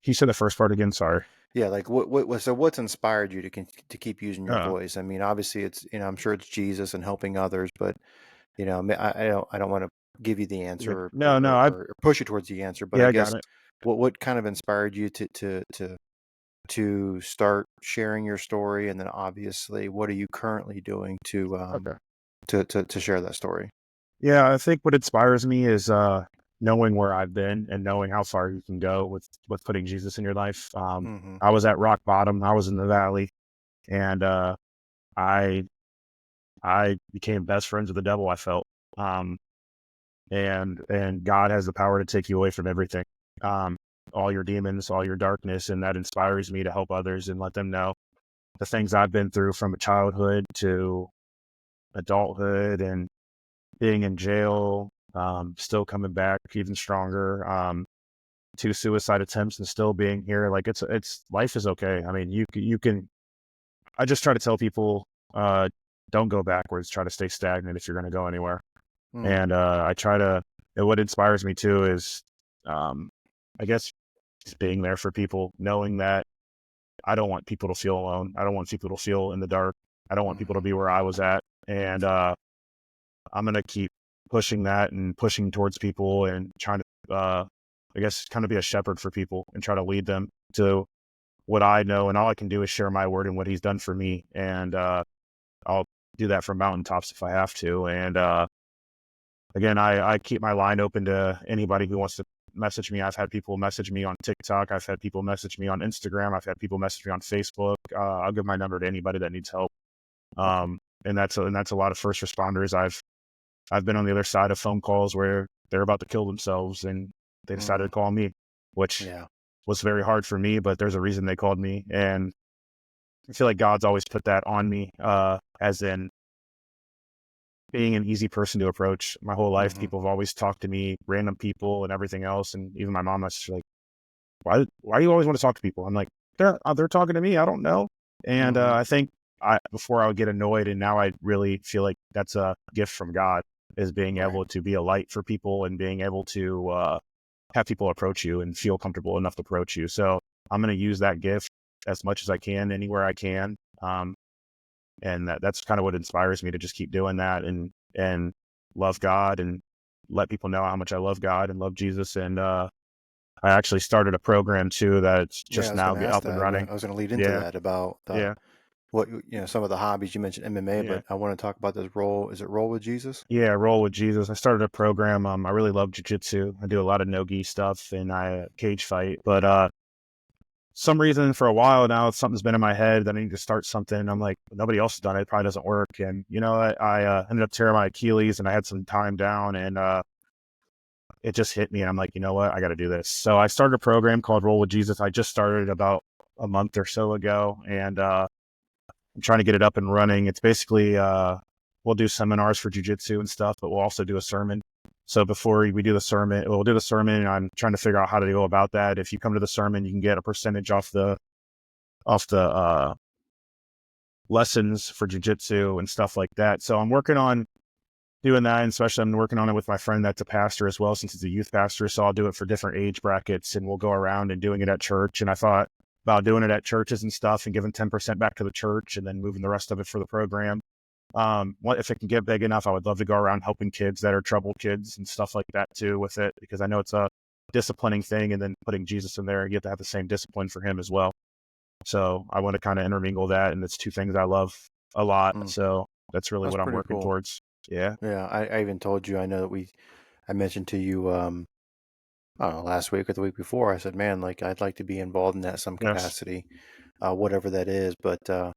he said the first part again. Sorry. Yeah, like so what's inspired you to keep using your Uh, voice? I mean, obviously it's, you know, I'm sure it's Jesus and helping others, but you know, I don't want to give you the answer, no, no, or push you towards the answer, but I I got guess it. what kind of inspired you to start sharing your story, and then obviously what are you currently doing Okay. to share that story? Yeah, I think what inspires me is knowing where I've been and knowing how far you can go with putting Jesus in your life. Mm-hmm. I was at rock bottom. I was in the valley, and I I became best friends with the devil, I felt. Um, and God has the power to take you away from everything. Um, all your demons, all your darkness, and that inspires me to help others and let them know the things I've been through from childhood to adulthood and being in jail, still coming back even stronger, 2 suicide attempts and still being here. Like, it's life is okay. I mean, you can, I just try to tell people, don't go backwards, try to stay stagnant if you're going to go anywhere. Mm. And I try to, and what inspires me too is, I guess, just being there for people, knowing that I don't want people to feel alone. I don't want people to feel in the dark. I don't want people to Mm-hmm. be where I was at. And I'm going to keep pushing that and pushing towards people and trying to, I guess, kind of be a shepherd for people and try to lead them to what I know. And all I can do is share my word and what he's done for me. And I'll do that from mountaintops if I have to. And again, I keep my line open to anybody who wants to message me. I've had people message me on TikTok. I've had people message me on Instagram. I've had people message me on Facebook. I'll give my number to anybody that needs help. And that's a lot of first responders. I've been on the other side of phone calls where they're about to kill themselves and they decided to call me, which was very hard for me, but there's a reason they called me. And I feel like God's always put that on me, as in being an easy person to approach. My whole life, people have always talked to me, random people and everything else. And even my mom was like, why do you always want to talk to people? I'm like, they're talking to me. I don't know. And I think before I would get annoyed, and now I really feel like that's a gift from God, is being able to be a light for people and being able to have people approach you and feel comfortable enough to approach you. So I'm going to use that gift as much as I can, anywhere I can. And that's kind of what inspires me to just keep doing that and love God and let people know how much I love God and love Jesus. And I actually started a program too that's just now up and running. I was going to lead into that about what, some of the hobbies you mentioned, MMA, but I want to talk about this roll. Is it Roll with Jesus? Yeah, Roll with Jesus. I started a program. I really love Jiu-Jitsu. I do a lot of no-gi stuff and I cage fight, but some reason for a while now, something's been in my head that I need to start something. I'm like, nobody else has done it. It probably doesn't work. And, I ended up tearing my Achilles and I had some time down and it just hit me. And I'm like, you know what? I got to do this. So I started a program called Roll with Jesus. I just started about a month or so ago and I'm trying to get it up and running. It's basically, we'll do seminars for jiu-jitsu and stuff, but we'll also do a sermon. So before we do the sermon, we'll do the sermon, and I'm trying to figure out how to go about that. If you come to the sermon, you can get a percentage off the lessons for jiu-jitsu and stuff like that. So I'm working on doing that, and especially I'm working on it with my friend that's a pastor as well, since he's a youth pastor. So I'll do it for different age brackets, and we'll go around and doing it at church. And I thought about doing it at churches and stuff and giving 10% back to the church and then moving the rest of it for the program. If it can get big enough, I would love to go around helping kids that are troubled kids and stuff like that too with it, because I know it's a disciplining thing, and then putting Jesus in there, you have to have the same discipline for him as well. So I want to kind of intermingle that, and it's two things I love a lot. So that's really what I'm working towards. Yeah. Yeah. I even told you, I know that I mentioned to you, I don't know, last week or the week before, I said, man, like I'd like to be involved in that some capacity, whatever that is. But,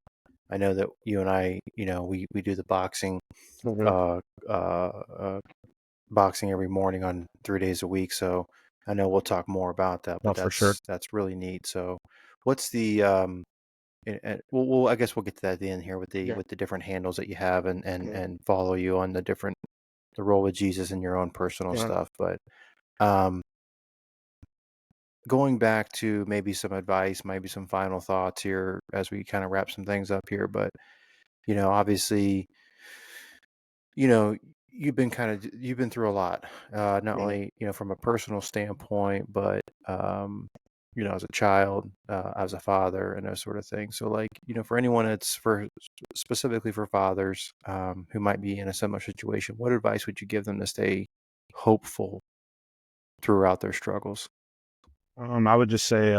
I know that you and I, we do the boxing, boxing every morning on 3 days a week. So I know we'll talk more about that, but for sure. That's really neat. So what's the, and I guess we'll get to that at the end here with the different handles that you have and follow you on the Roll with Jesus and your own personal stuff. But, going back to maybe some advice, maybe some final thoughts here as we kind of wrap some things up here. But, obviously, you've been through a lot, not only, from a personal standpoint, but, as a child, as a father and those sort of things. So like, for anyone specifically for fathers, who might be in a similar situation, what advice would you give them to stay hopeful throughout their struggles? I would just say,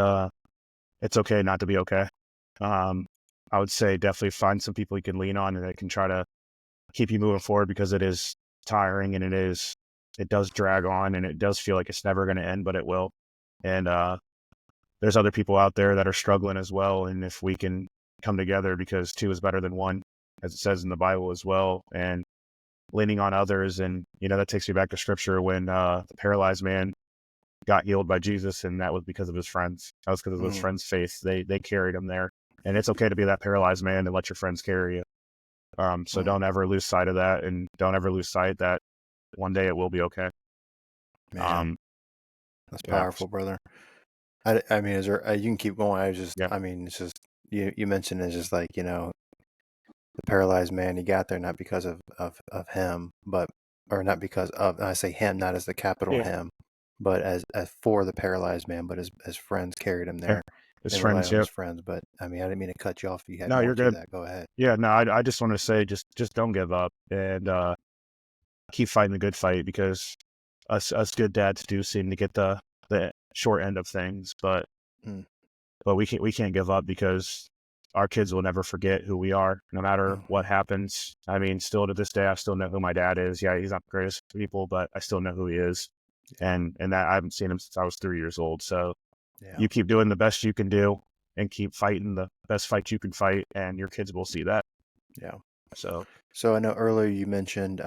it's okay not to be okay. I would say definitely find some people you can lean on and that can try to keep you moving forward, because it is tiring and it does drag on and it does feel like it's never going to end, but it will. And, there's other people out there that are struggling as well. And if we can come together, because two is better than one, as it says in the Bible as well, and leaning on others. And, that takes me back to scripture when, the paralyzed man got healed by Jesus, and that was because of his friends. That was because of his friends' faith. They carried him there. And it's okay to be that paralyzed man and let your friends carry you. So don't ever lose sight of that, and don't ever lose sight that one day it will be okay. Man, that's powerful, brother. I mean, is there, you can keep going. I mean, it's just, you mentioned it's just like, the paralyzed man, he got there not because of him, or not because of, I say him, not as the capital him, but as for the paralyzed man, but his friends carried him there. His friends, But I mean, I didn't mean to cut you off. If you had no, more you're to good. That. Go ahead. Yeah, no, I just want to say, just don't give up. And keep fighting the good fight, because us good dads do seem to get the short end of things, but Mm. we can't give up, because our kids will never forget who we are, no matter what happens. I mean, still to this day, I still know who my dad is. Yeah, he's not the greatest of people, but I still know who he is. And that I haven't seen him since I was 3 years old. So Yeah. you keep doing the best you can do and keep fighting the best fight you can fight, and your kids will see that. Yeah. So I know earlier you mentioned,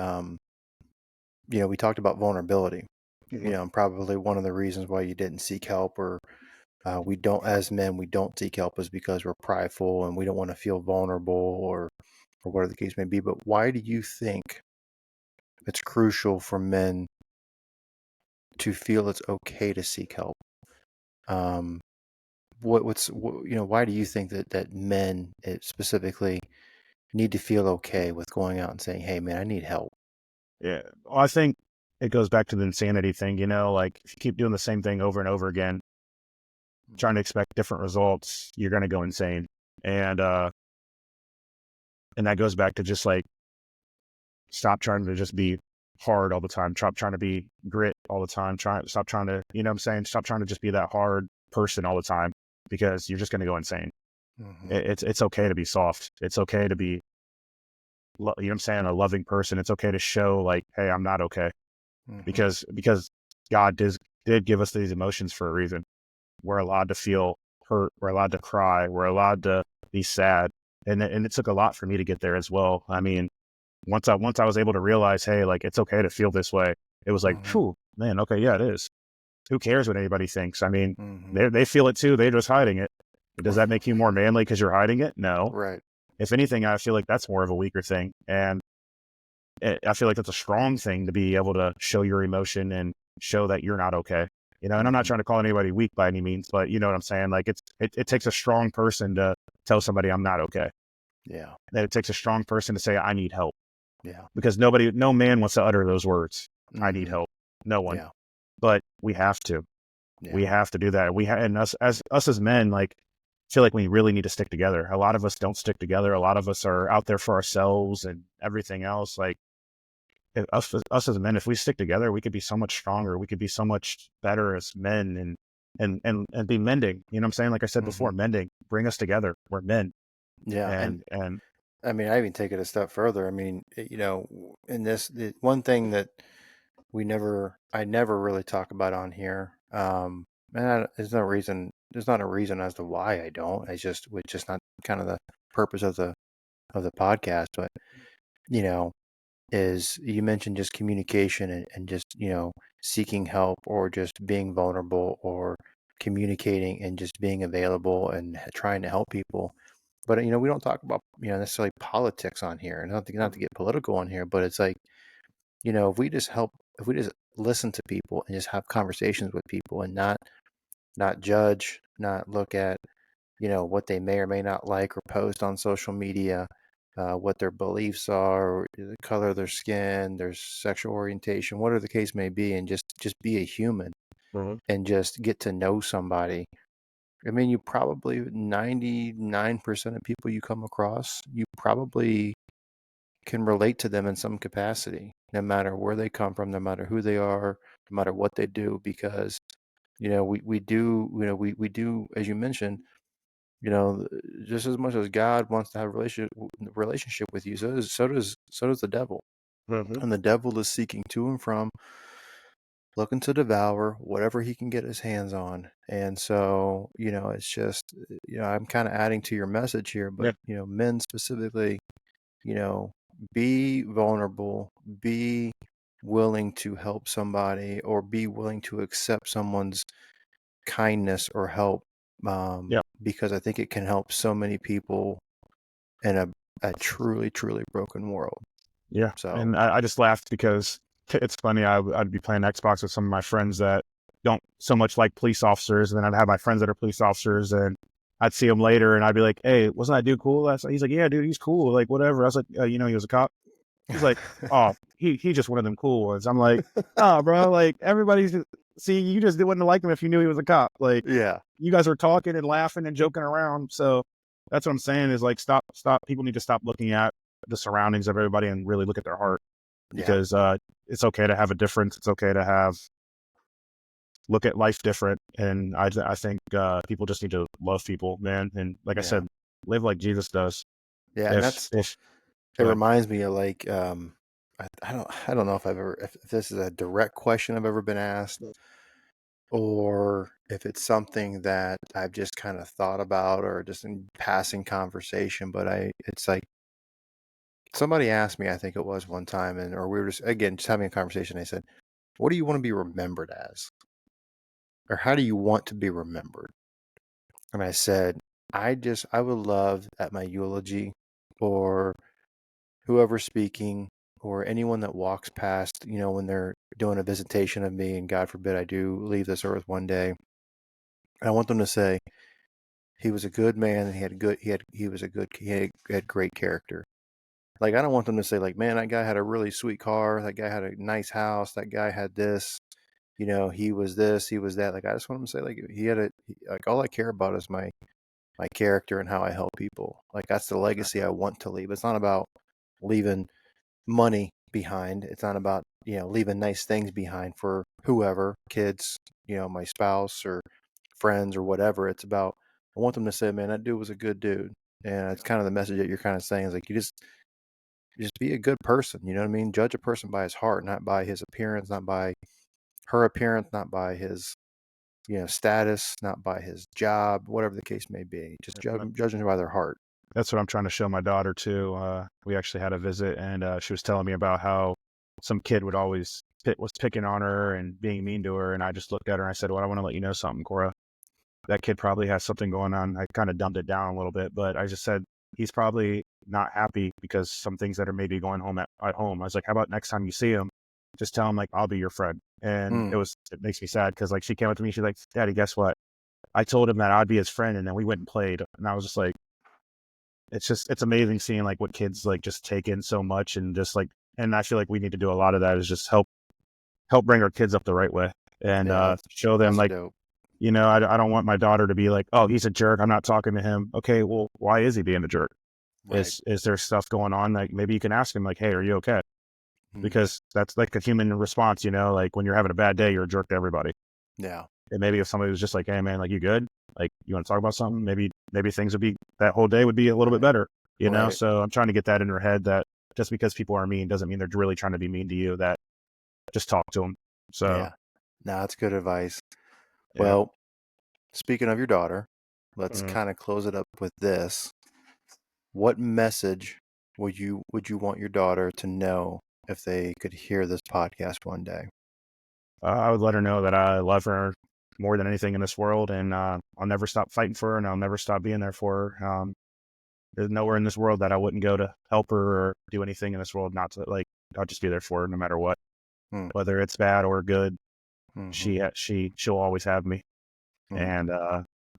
we talked about vulnerability, and probably one of the reasons why you didn't seek help, or we don't, as men, we don't seek help, is because we're prideful and we don't want to feel vulnerable, or whatever the case may be. But why do you think it's crucial for men to feel it's okay to seek help? Why do you think that men specifically need to feel okay with going out and saying, "Hey, man, I need help"? yeah, well, I think it goes back to the insanity thing. Like, if you keep doing the same thing over and over again, trying to expect different results, you're going to go insane. And that goes back to just like, stop trying to just be hard all the time. Stop trying to be grit all the time. Stop trying to, you know what I'm saying? Stop trying to just be that hard person all the time, because you're just going to go insane. Mm-hmm. It's okay to be soft. It's okay to be, you know what I'm saying, a loving person. It's okay to show like, hey, I'm not okay. Mm-hmm. Because God did give us these emotions for a reason. We're allowed to feel hurt. We're allowed to cry. We're allowed to be sad. And it took a lot for me to get there as well. I mean, once I was able to realize, hey, like, it's okay to feel this way, it was like, Mm-hmm. phew, man, okay, yeah, it is. Who cares what anybody thinks? I mean, Mm-hmm. they feel it too. They're just hiding it. Does that make you more manly because you're hiding it? No. Right. If anything, I feel like that's more of a weaker thing. And I feel like that's a strong thing, to be able to show your emotion and show that you're not okay. And I'm not trying to call anybody weak by any means, but you know what I'm saying? Like, it takes a strong person to tell somebody I'm not okay. Yeah. That it takes a strong person to say I need help. Yeah. Because no man wants to utter those words. I need Mhm. help. No one. Yeah. But we have to. Yeah. We have to do that. And us as men, like, feel like we really need to stick together. A lot of us don't stick together. A lot of us are out there for ourselves and everything else. Like, us as men, if we stick together, we could be so much stronger. We could be so much better as men, and be mending. You know what I'm saying? Like I said before, mending, bring us together. We're men. Yeah. And I mean, I even take it a step further. I mean, in one thing that I never really talk about on here, there's not a reason as to why I don't. It's just not kind of the purpose of the podcast. But is, you mentioned just communication, and just seeking help, or just being vulnerable, or communicating and just being available and trying to help people. But we don't talk about necessarily politics on here, and not to get political on here, but it's like, if we just listen to people and just have conversations with people, and not judge, not look at what they may or may not like or post on social media, what their beliefs are, or the color of their skin, their sexual orientation, whatever the case may be, and just be a human, and just get to know somebody. I mean, you probably 99% of people you come across, you probably can relate to them in some capacity, no matter where they come from, no matter who they are, no matter what they do, because we do, we do, as you mentioned, just as much as God wants to have a relationship with you, so does the devil. And the devil is seeking to and from, looking to devour whatever he can get his hands on. And so, it's just, I'm kind of adding to your message here, but, men specifically, be vulnerable, be willing to help somebody, or be willing to accept someone's kindness or help, because I think it can help so many people in a truly, truly broken world. yeah. So, And I just laughed because it's funny. I'd be playing Xbox with some of my friends that don't so much like police officers, and then I'd have my friends that are police officers, and I'd see them later, and I'd be like, "Hey, wasn't that dude cool last night?" He's like, "Yeah, dude, he's cool. Like, whatever." I was like, he was a cop." He's like, "Oh, he just one of them cool ones." I'm like, "Oh, bro, like, everybody's see, you just wouldn't like him if you knew he was a cop. Like, yeah, you guys are talking and laughing and joking around." So that's what I'm saying, is like, stop. People need to stop looking at the surroundings of everybody and really look at their heart. because it's okay to have a difference. It's okay to look at life different. And I think people just need to love people, man. And like I said, live like Jesus does. Yeah, and it reminds me of like I don't know if this is a direct question I've ever been asked, or if it's something that I've just kind of thought about or just in passing conversation, but it's like somebody asked me, I think it was one time, or we were just having a conversation. They said, "What do you want to be remembered as, or how do you want to be remembered?" And I said, I would love at my eulogy, or whoever's speaking, or anyone that walks past, when they're doing a visitation of me, and God forbid I do leave this earth one day, I want them to say, he was a good man, and he had great character. Like, I don't want them to say, like, man, that guy had a really sweet car, that guy had a nice house, that guy had this, he was this, he was that. Like, I just want them to say, like, like, all I care about is my character and how I help people. Like, that's the legacy I want to leave. It's not about leaving money behind. It's not about, leaving nice things behind for whoever, kids, my spouse or friends or whatever. It's about, I want them to say, man, that dude was a good dude. And it's kind of the message that you're kind of saying is like, you just be a good person. You know what I mean? Judge a person by his heart, not by his appearance, not by her appearance, not by his, status, not by his job, whatever the case may be. Just judging by their heart. That's what I'm trying to show my daughter too. We actually had a visit, and she was telling me about how some kid was picking on her and being mean to her. And I just looked at her and I said, well, I want to let you know something, Cora. That kid probably has something going on. I kind of dumbed it down a little bit, but I just said, he's probably not happy because some things that are maybe going home at home. I was like, how about next time you see him, just tell him, like, I'll be your friend. And it makes me sad because, like, she came up to me, she's like, Daddy, guess what? I told him that I'd be his friend, and then we went and played. And I was just like, it's amazing seeing like what kids like just take in so much, and just like, and I feel like we need to do a lot of that, is just help bring our kids up the right way, and show them, like, dope. I don't want my daughter to be like, oh, he's a jerk, I'm not talking to him. Okay, well, why is he being a jerk? Right. Is there stuff going on? Like, maybe you can ask him, like, hey, are you okay? Because that's like a human response, like when you're having a bad day, you're a jerk to everybody. Yeah. And maybe if somebody was just like, hey man, like, you good? Like, you want to talk about something? Maybe things would be, that whole day would be a little bit better, know? So I'm trying to get that in her head, that just because people are mean doesn't mean they're really trying to be mean to you, that just talk to them. So yeah, no, that's good advice. Yeah. Well, speaking of your daughter, let's kind of close it up with this. What message would you want your daughter to know if they could hear this podcast one day? I would let her know that I love her more than anything in this world, and I'll never stop fighting for her, and I'll never stop being there for her. There's nowhere in this world that I wouldn't go to help her or do anything in this world not to, like, I'll just be there for her no matter what, whether it's bad or good. She'll always have me. And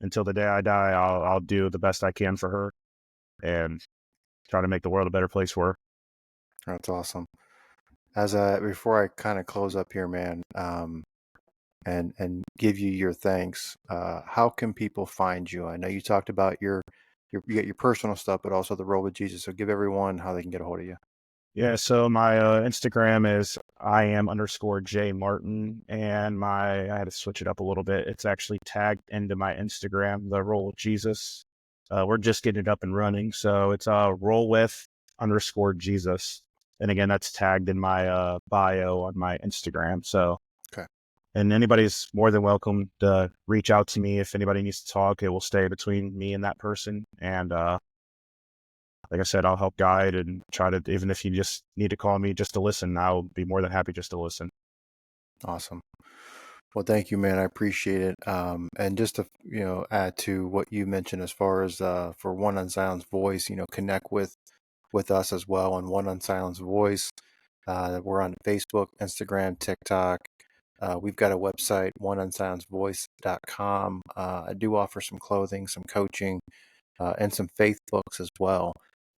until the day I die, I'll do the best I can for her and try to make the world a better place for her. That's awesome. Before I kind of close up here, man, and give you your thanks, how can people find you? I know you talked about you got your personal stuff, but also the role with Jesus. So give everyone how they can get a hold of you. Yeah, so my Instagram is IAM_J Martin, and I had to switch it up a little bit. It's actually tagged into my Instagram, the Roll with Jesus. We're just getting it up and running, so it's roll with _Jesus. And again, that's tagged in my bio on my Instagram. So, okay. And anybody's more than welcome to reach out to me if anybody needs to talk. It will stay between me and that person. And like I said, I'll help guide and try to, even if you just need to call me just to listen, I'll be more than happy just to listen. Awesome. Well, thank you, man. I appreciate it. And just to, add to what you mentioned as far as for One Unsilenced Voice, connect with us as well on One Unsilenced Voice. We're on Facebook, Instagram, TikTok. We've got a website, oneunsilencedvoice.com. I do offer some clothing, some coaching, and some faith books as well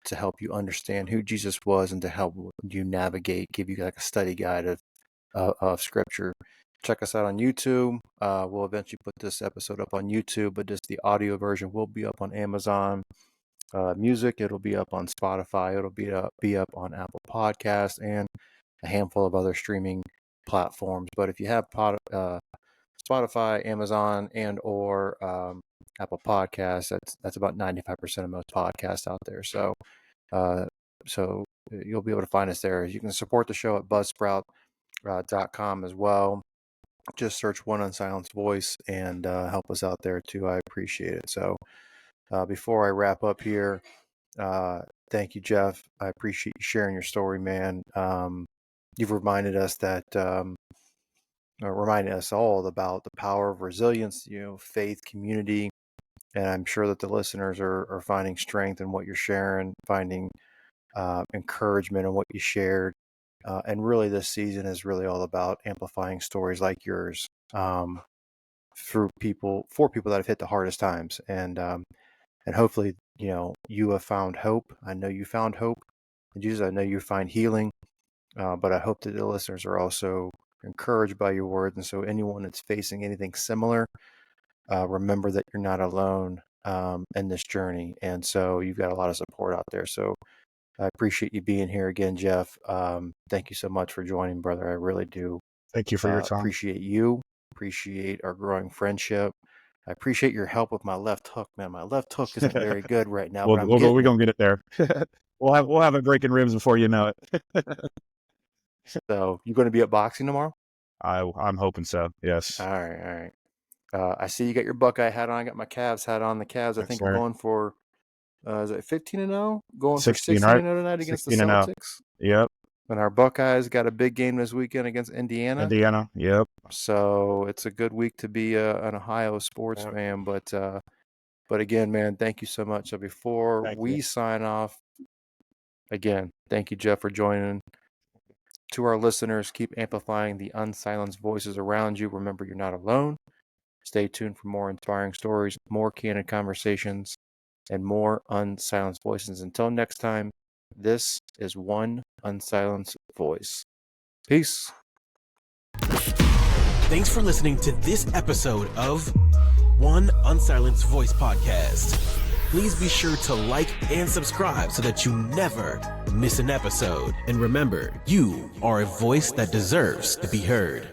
to help you understand who Jesus was and to help you navigate, give you like a study guide of Scripture. Check us out on YouTube. We'll eventually put this episode up on YouTube, but just the audio version will be up on Amazon Music. It'll be up on Spotify. It'll be up on Apple Podcasts, and a handful of other streaming platforms. But if you have Spotify, Amazon, and or Apple Podcasts, that's about 95% of most podcasts out there. So you'll be able to find us there. You can support the show at buzzsprout.com as well. Just search One Unsilenced Voice and help us out there too. I appreciate it. So before I wrap up here, thank you, Jeff. I appreciate you sharing your story, man. You've reminded us all about the power of resilience, faith, community, and I'm sure that the listeners are finding strength in what you're sharing, finding encouragement in what you shared. And really, this season is really all about amplifying stories like yours for people that have hit the hardest times, and hopefully, you have found hope. I know you found hope, and Jesus, I know you find healing. But I hope that the listeners are also encouraged by your words, and so anyone that's facing anything similar, remember that you're not alone in this journey, and so you've got a lot of support out there. So I appreciate you being here again, Jeff. Thank you so much for joining, brother. I really do. Thank you for your time. Appreciate you. Appreciate our growing friendship. I appreciate your help with my left hook, man. My left hook isn't very good right now. We're gonna get it there. We'll have it breaking ribs before you know it. So you going to be at boxing tomorrow? I'm hoping so. Yes. All right. I see you got your Buckeye hat on. I got my Cavs hat on. The Cavs, I think, are going for is it 15-0? Going 16, for 16-0 tonight against the Celtics. Yep. And our Buckeyes got a big game this weekend against Indiana. Yep. So it's a good week to be an Ohio sports fan. But again, man, thank you so much. So before we sign off, again, thank you, Jeff, for joining. To our listeners, keep amplifying the unsilenced voices around you. Remember, you're not alone. Stay tuned for more inspiring stories, more candid conversations, and more unsilenced voices. Until next time, this is One Unsilenced Voice. Peace. Thanks for listening to this episode of One Unsilenced Voice podcast. Please be sure to like and subscribe so that you never miss an episode. And remember, you are a voice that deserves to be heard.